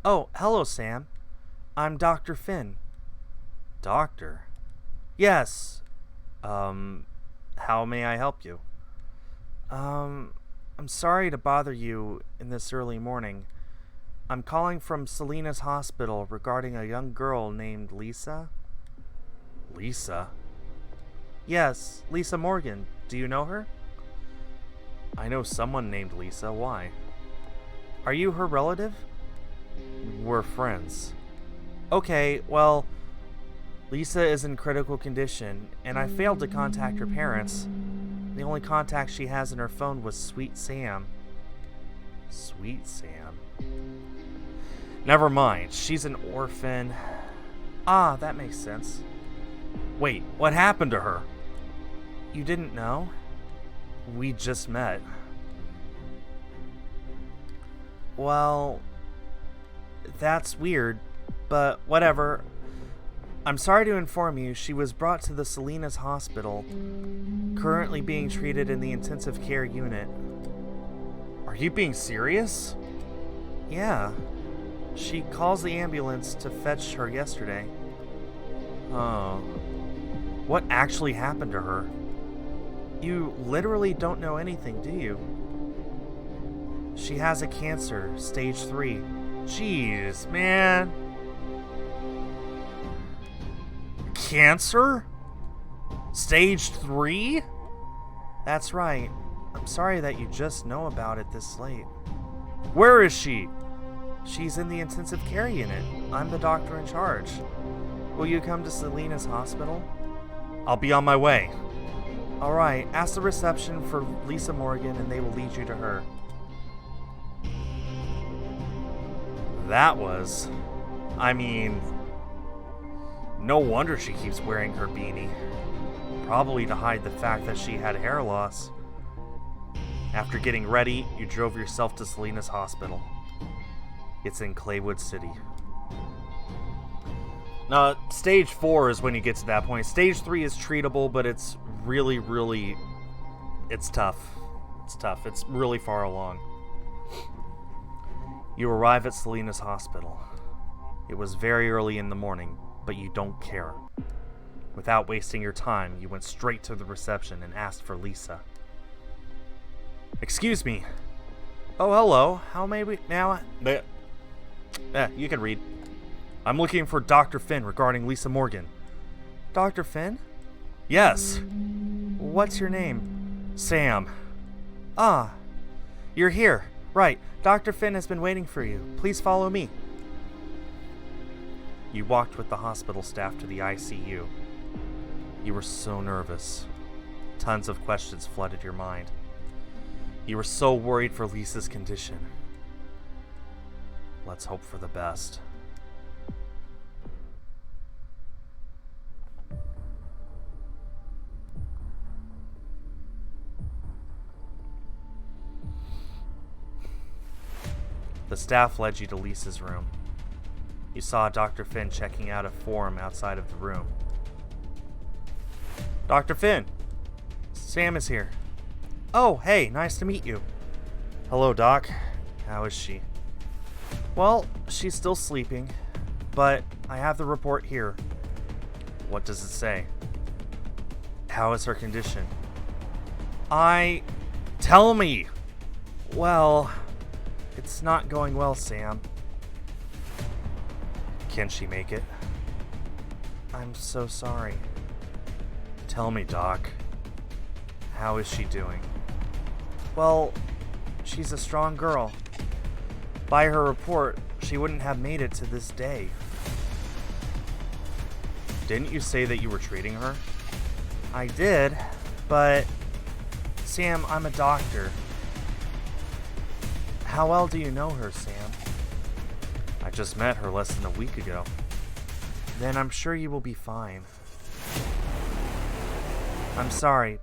Oh, hello, Sam. I'm Dr. Finn. Doctor? Yes. How may I help you? I'm sorry to bother you in this early morning. I'm calling from Selena's hospital regarding a young girl named Lisa. Lisa? Yes, Lisa Morgan. Do you know her? I know someone named Lisa. Why? Are you her relative? We're friends. Okay, well, Lisa is in critical condition, and I failed to contact her parents. The only contact she has in her phone was Sweet Sam. Sweet Sam? Never mind, she's an orphan. Ah, that makes sense. Wait, what happened to her? You didn't know? We just met. Well, that's weird, but whatever. I'm sorry to inform you, she was brought to the Selena's hospital, currently being treated in the intensive care unit. Are you being serious? Yeah. She calls the ambulance to fetch her yesterday. Oh. What actually happened to her? You literally don't know anything, do you? She has a cancer, stage 3. Jeez, man. Cancer? Stage 3? That's right. I'm sorry that you just know about it this late. Where is she? She's in the intensive care unit. I'm the doctor in charge. Will you come to Selena's hospital? I'll be on my way. Alright, ask the reception for Lisa Morgan and they will lead you to her. That was... I mean... No wonder she keeps wearing her beanie. Probably to hide the fact that she had hair loss. After getting ready, you drove yourself to Selena's hospital. It's in Claywood City. Now, stage 4 is when you get to that point. Stage 3 is treatable, but it's really, really... It's tough. It's tough. It's really far along. You arrive at Selena's hospital. It was very early in the morning, but you don't care. Without wasting your time, you went straight to the reception and asked for Lisa. Excuse me. Oh, hello. How may we... Now... you can read. I'm looking for Dr. Finn regarding Lisa Morgan. Dr. Finn? Yes. What's your name? Sam. Ah, you're here. Right. Dr. Finn has been waiting for you. Please follow me. You walked with the hospital staff to the ICU. You were so nervous. Tons of questions flooded your mind. You were so worried for Lisa's condition. Let's hope for the best. The staff led you to Lisa's room. You saw Dr. Finn checking out a form outside of the room. Dr. Finn! Sam is here. Oh, hey, nice to meet you. Hello, Doc. How is she? Well, she's still sleeping, but I have the report here. What does it say? How is her condition? Tell me! Well, it's not going well, Sam. Can she make it? I'm so sorry. Tell me, Doc. How is she doing? Well, she's a strong girl. By her report, she wouldn't have made it to this day. Didn't you say that you were treating her? I did, but Sam, I'm a doctor. How well do you know her, Sam? I just met her less than a week ago. Then I'm sure you will be fine. I'm sorry,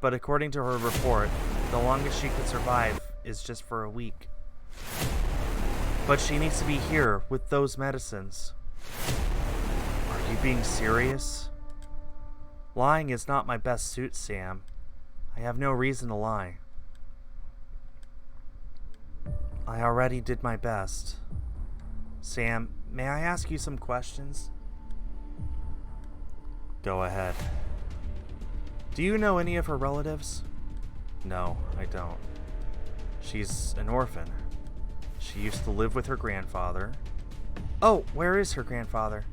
but according to her report, the longest she could survive is just for a week. But she needs to be here with those medicines. Are you being serious? Lying is not my best suit, Sam. I have no reason to lie. I already did my best. Sam, may I ask you some questions? Go ahead. Do you know any of her relatives? No, I don't. She's an orphan. She used to live with her grandfather. Oh, where is her grandfather?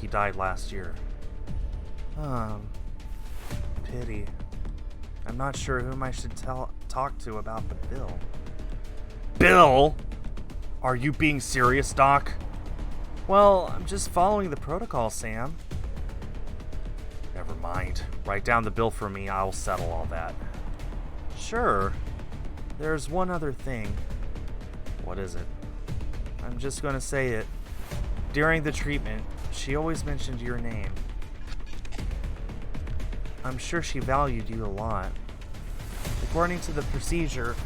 He died last year. Pity. I'm not sure whom I should talk to about the bill. Bill? Are you being serious, Doc? Well, I'm just following the protocol, Sam. Never mind. Write down the bill for me. I'll settle all that. Sure. There's one other thing. What is it? I'm just going to say it. During the treatment, she always mentioned your name. I'm sure she valued you a lot. According to the procedure,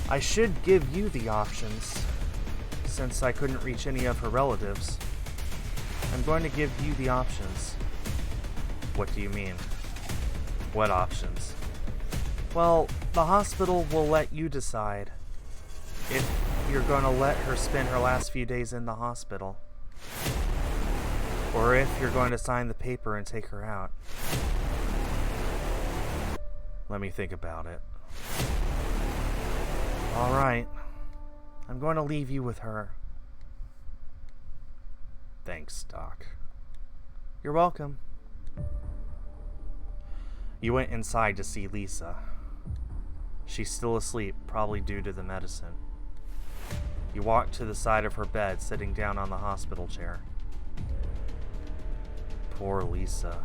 I should give you the options. Since I couldn't reach any of her relatives, I'm going to give you the options. What do you mean? What options? Well, the hospital will let you decide if you're going to let her spend her last few days in the hospital, or if you're going to sign the paper and take her out. Let me think about it. All right. I'm going to leave you with her. Thanks, Doc. You're welcome. You went inside to see Lisa. She's still asleep, probably due to the medicine. You walked to the side of her bed, sitting down on the hospital chair. Poor Lisa.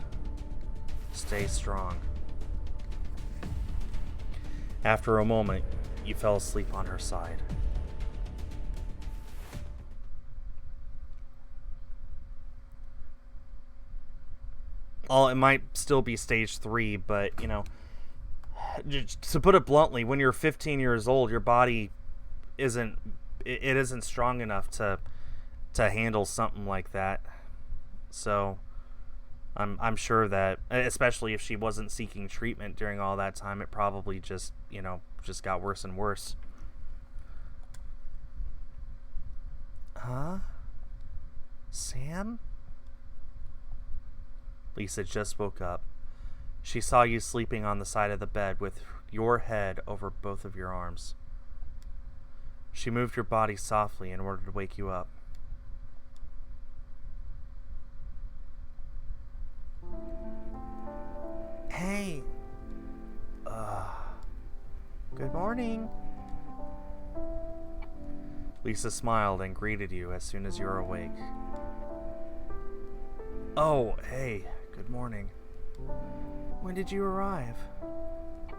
Stay strong. After a moment, you fell asleep on her side. Well, it might still be stage 3, but, you know, to put it bluntly, when you're 15 years old, your body isn't strong enough to handle something like that. So I'm sure that, especially if she wasn't seeking treatment during all that time, it probably just got worse and worse. Huh? Sam? Lisa just woke up. She saw you sleeping on the side of the bed with your head over both of your arms. She moved your body softly in order to wake you up. Hey. Good Lisa smiled and greeted you as soon as you were awake. Oh, hey, good morning. When did you arrive?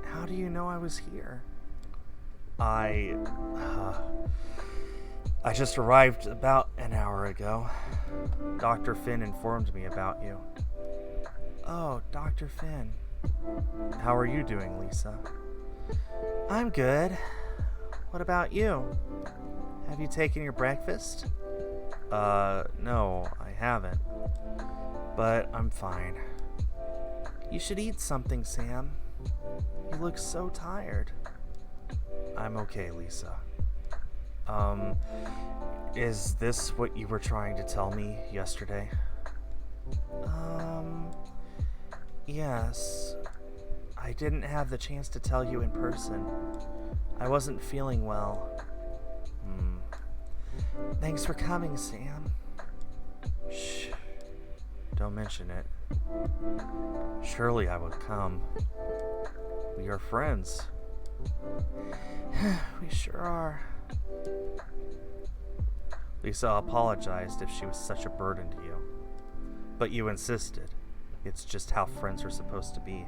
How do you know I was here? I just arrived about an hour ago. Dr. Finn informed me about you. Oh, Dr. Finn. How are you doing, Lisa? I'm good. What about you? Have you taken your breakfast? No, I haven't. But I'm fine. You should eat something, Sam. You look so tired. I'm okay, Lisa. Is this what you were trying to tell me yesterday? Yes. I didn't have the chance to tell you in person. I wasn't feeling well. Thanks for coming, Sam. Shh. Don't mention it. Surely I would come. We are friends. We sure are. Lisa apologized if she was such a burden to you. But you insisted. It's just how friends are supposed to be.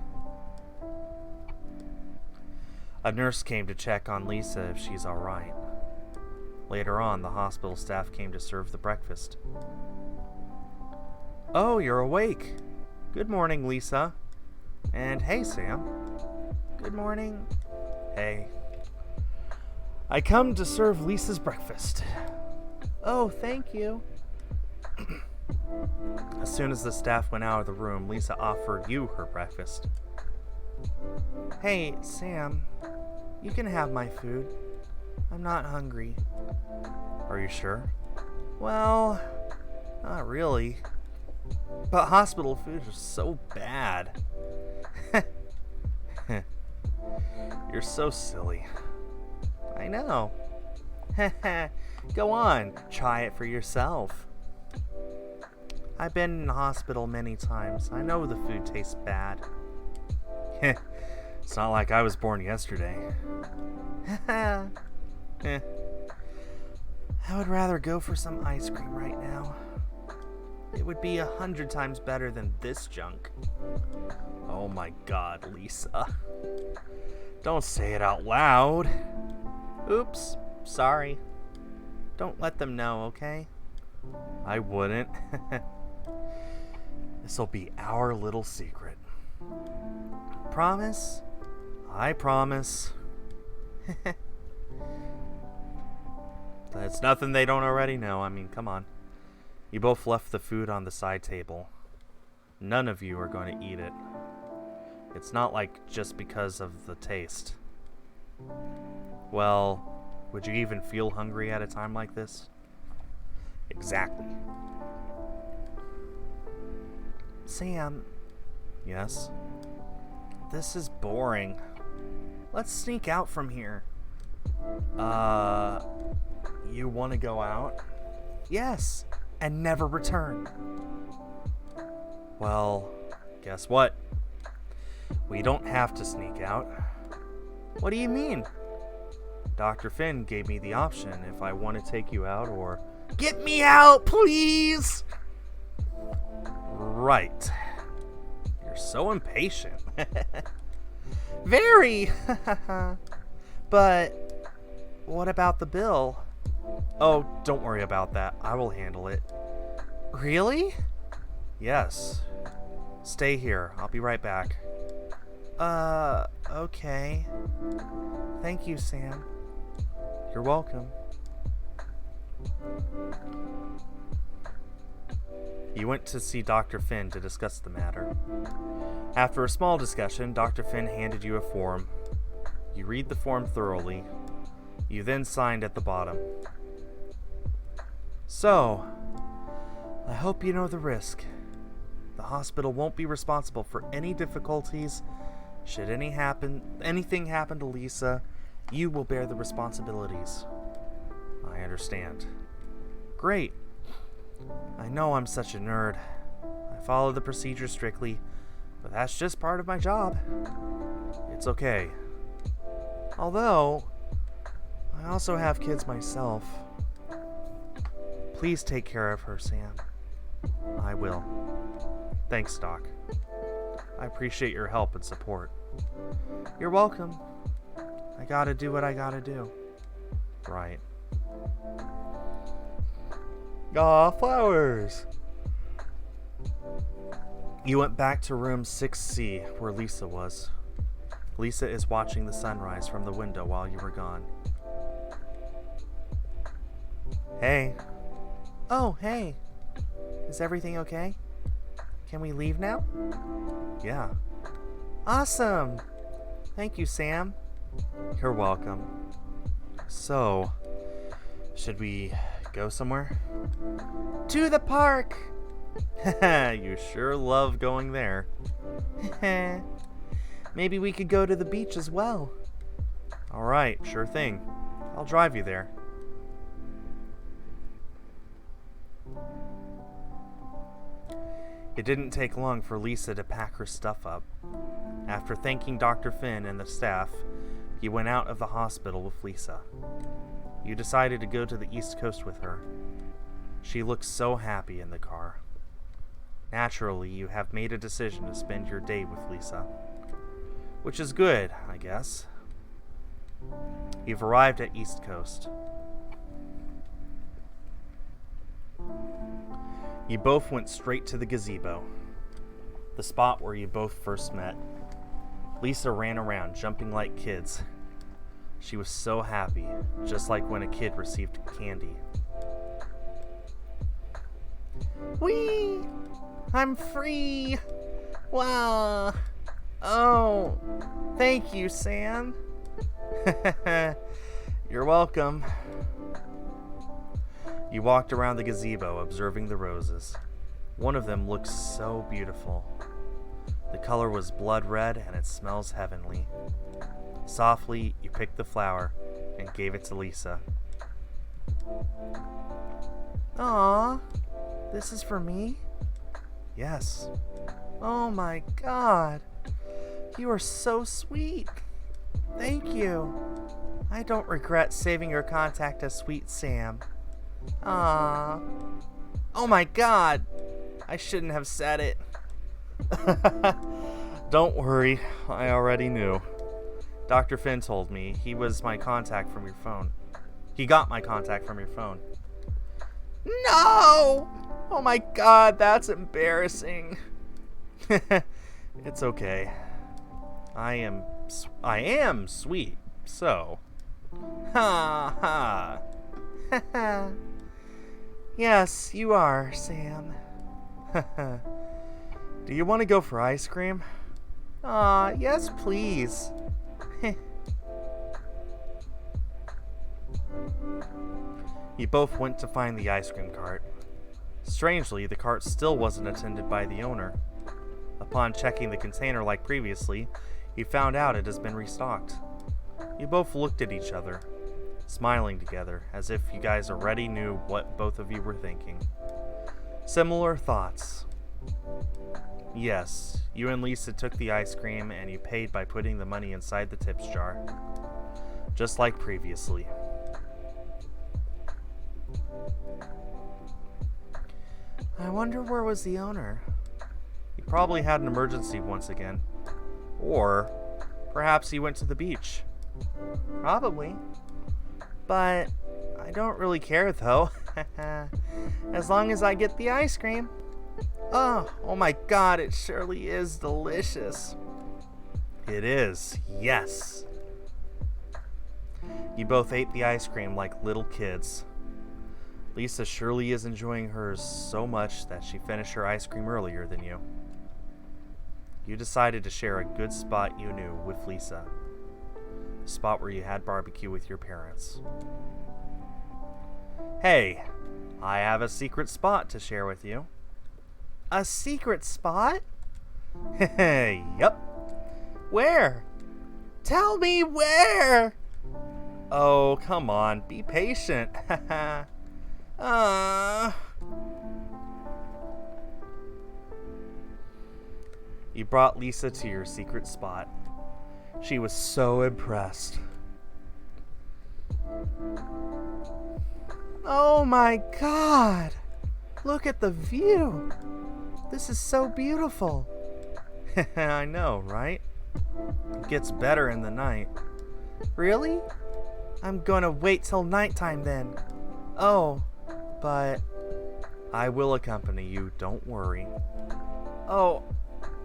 A nurse came to check on Lisa if she's alright. Later on, the hospital staff came to serve the breakfast. Oh, you're awake. Good morning, Lisa. And hey, Sam. Good morning. Hey. I come to serve Lisa's breakfast. Oh, thank you. As soon as the staff went out of the room, Lisa offered you her breakfast. Hey, Sam. You can have my food. I'm not hungry. Are you sure? Well, not really. But hospital food is so bad. You're so silly. I know. Go on, try it for yourself. I've been in the hospital many times. I know the food tastes bad. It's not like I was born yesterday. I would rather go for some ice cream right now. It would be 100 times better than this junk. Oh my God, Lisa. Don't say it out loud. Oops, sorry. Don't let them know, okay? I wouldn't. This'll be our little secret. Promise? I promise. That's nothing they don't already know. I mean, come on. You both left the food on the side table. None of you are going to eat it. It's not like just because of the taste. Well, would you even feel hungry at a time like this? Exactly. Sam. Yes? This is boring. Let's sneak out from here. You want to go out? Yes, and never return. Well, guess what? We don't have to sneak out. What do you mean? Dr. Finn gave me the option if I want to take you out or... Get me out, please! Right. You're so impatient. Very! But what about the bill? Oh, don't worry about that. I will handle it. Really? Yes. Stay here. I'll be right back. Okay. Thank you, Sam. You're welcome. You went to see Dr. Finn to discuss the matter. After a small discussion, Dr. Finn handed you a form. You read the form thoroughly. You then signed at the bottom. So, I hope you know the risk. The hospital won't be responsible for any difficulties. Should anything happen to Lisa, you will bear the responsibilities. I understand. Great. I know I'm such a nerd. I follow the procedure strictly, but that's just part of my job. It's okay. Although, I also have kids myself. Please take care of her, Sam. I will. Thanks, Doc. I appreciate your help and support. You're welcome. I gotta do what I gotta do. Right. Aw, flowers! You went back to room 6C, where Lisa was. Lisa is watching the sunrise from the window while you were gone. Hey. Oh, hey. Is everything okay? Can we leave now? Yeah. Awesome! Thank you, Sam. You're welcome. So, should we go somewhere? To the park! You sure love going there. Maybe we could go to the beach as well. Alright, sure thing. I'll drive you there. It didn't take long for Lisa to pack her stuff up. After thanking Dr. Finn and the staff, you went out of the hospital with Lisa. You decided to go to the East Coast with her. She looked so happy in the car. Naturally, you have made a decision to spend your day with Lisa. Which is good, I guess. You've arrived at East Coast. You both went straight to the gazebo, the spot where you both first met. Lisa ran around, jumping like kids. She was so happy, just like when a kid received candy. Whee! I'm free! Wow! Oh, thank you, Sam. You're welcome. You walked around the gazebo, observing the roses. One of them looked so beautiful. The color was blood red and it smells heavenly. Softly, you picked the flower and gave it to Lisa. Aww, this is for me? Yes. Oh my God. You are so sweet. Thank you. I don't regret saving your contact as Sweet Sam. Ah. Oh my God. I shouldn't have said it. Don't worry. I already knew. Dr. Finn told me he was my contact from your phone. He got my contact from your phone. No! Oh my God, that's embarrassing. It's okay. I am sweet, so. Ha ha. Yes, you are, Sam. Do you want to go for ice cream? Aw, yes, please. You both went to find the ice cream cart. Strangely, the cart still wasn't attended by the owner. Upon checking the container like previously, you found out it has been restocked. You both looked at each other, smiling together, as if you guys already knew what both of you were thinking. Similar thoughts. Yes, you and Lisa took the ice cream and you paid by putting the money inside the tips jar. Just like previously. I wonder where was the owner? He probably had an emergency once again. Or perhaps he went to the beach. Probably. But I don't really care though. As long as I get the ice cream. Oh my God, it surely is delicious. It is, yes. You both ate the ice cream like little kids. Lisa surely is enjoying hers so much that she finished her ice cream earlier than you. You decided to share a good spot you knew with Lisa. The spot where you had barbecue with your parents. Hey, I have a secret spot to share with you. A secret spot? Yup. Where? Tell me where! Oh, come on, be patient. You brought Lisa to your secret spot. She was so impressed. Oh my god! Look at the view! This is so beautiful! I know, right? It gets better in the night. Really? I'm gonna wait till nighttime then. Oh, but I will accompany you, don't worry. Oh,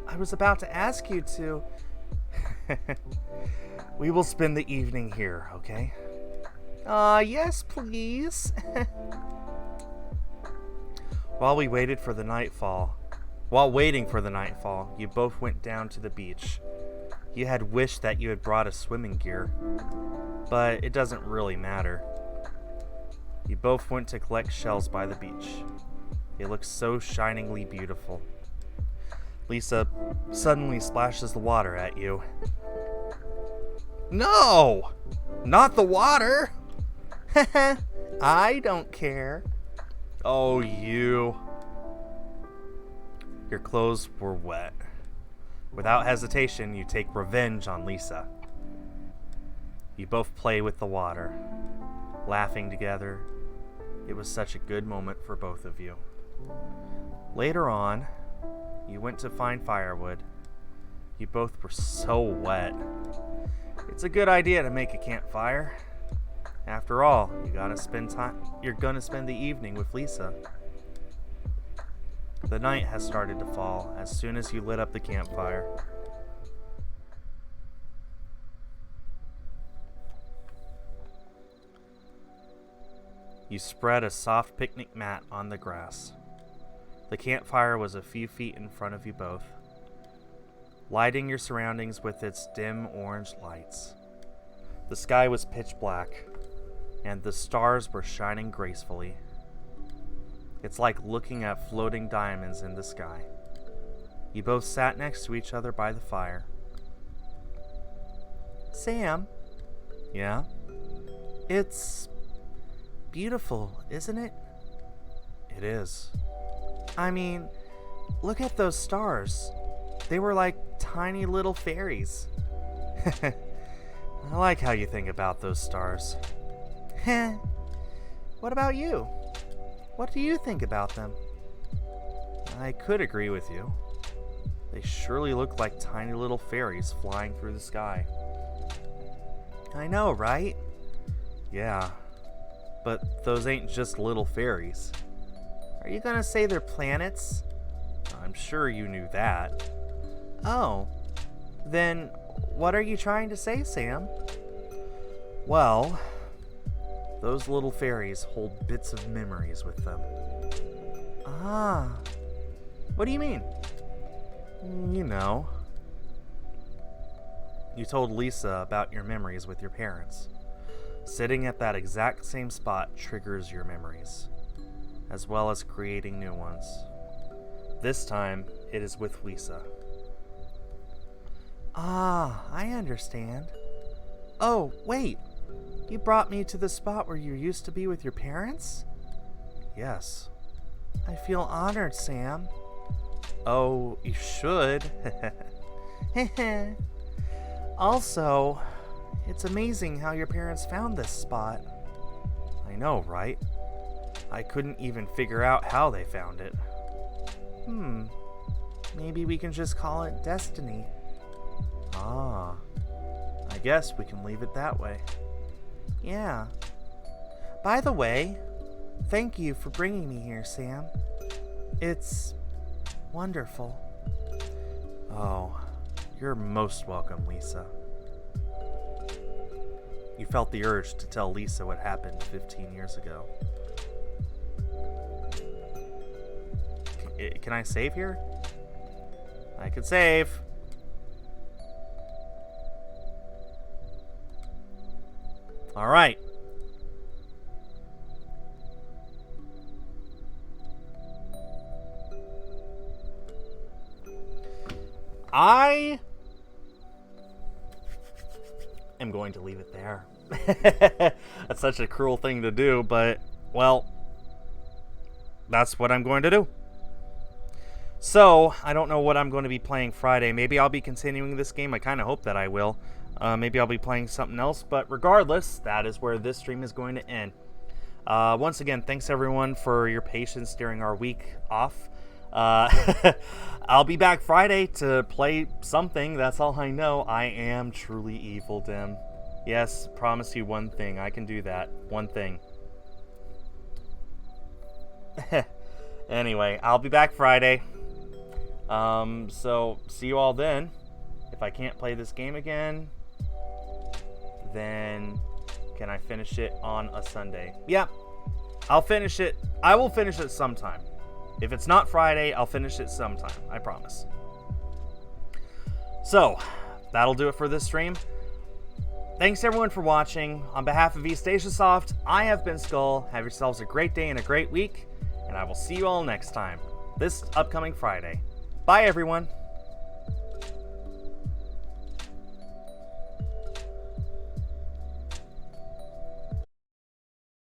I was about to ask you to. We will spend the evening here, okay? Yes, please. While waiting for the nightfall, you both went down to the beach. You had wished that you had brought a swimming gear, but it doesn't really matter. You both went to collect shells by the beach. They look so shiningly beautiful. Lisa suddenly splashes the water at you. No! Not the water! I don't care. Oh, you. Your clothes were wet. Without hesitation, you take revenge on Lisa. You both play with the water, laughing together. It was such a good moment for both of you. Later on, you went to find firewood. You both were so wet. It's a good idea to make a campfire. After all, you're gonna spend the evening with Lisa. The night has started to fall as soon as you lit up the campfire. You spread a soft picnic mat on the grass. The campfire was a few feet in front of you both, lighting your surroundings with its dim orange lights. The sky was pitch black, and the stars were shining gracefully. It's like looking at floating diamonds in the sky. You both sat next to each other by the fire. Sam? Yeah? It's beautiful, isn't it? It is. I mean, look at those stars. They were like tiny little fairies. I like how you think about those stars. Heh. What about you? What do you think about them? I could agree with you. They surely look like tiny little fairies flying through the sky. I know, right? Yeah. But those ain't just little fairies. Are you gonna say they're planets? I'm sure you knew that. Oh. Then what are you trying to say, Sam? Well, those little fairies hold bits of memories with them. Ah. What do you mean? You know. You told Lisa about your memories with your parents. Sitting at that exact same spot triggers your memories, as well as creating new ones. This time, it is with Lisa. Ah, I understand. Oh, wait. You brought me to the spot where you used to be with your parents? Yes. I feel honored, Sam. Oh, you should. Also, it's amazing how your parents found this spot. I know, right? I couldn't even figure out how they found it. Maybe we can just call it destiny. Ah, I guess we can leave it that way. Yeah. By the way, thank you for bringing me here, Sam. It's wonderful. Oh, you're most welcome, Lisa. You felt the urge to tell Lisa what happened 15 years ago. Can I save here? I could save. All right. I am going to leave it there. That's such a cruel thing to do, but, well, that's what I'm going to do. So, I don't know what I'm going to be playing Friday. Maybe I'll be continuing this game. I kind of hope that I will. Maybe I'll be playing something else, but regardless, that is where this stream is going to end. Once again, thanks everyone for your patience during our week off. I'll be back Friday to play something. That's all I know. I am truly evil, Dim. Yes, promise you one thing. I can do that. One thing. Anyway, I'll be back Friday. So see you all then. If I can't play this game again, then can I finish it on a Sunday? Yeah, I'll finish it. I will finish it sometime. If it's not Friday, I'll finish it sometime. I promise. So, that'll do it for this stream. Thanks everyone for watching. On behalf of East Asia Soft, I have been Skull. Have yourselves a great day and a great week, and I will see you all next time, this upcoming Friday. Bye everyone.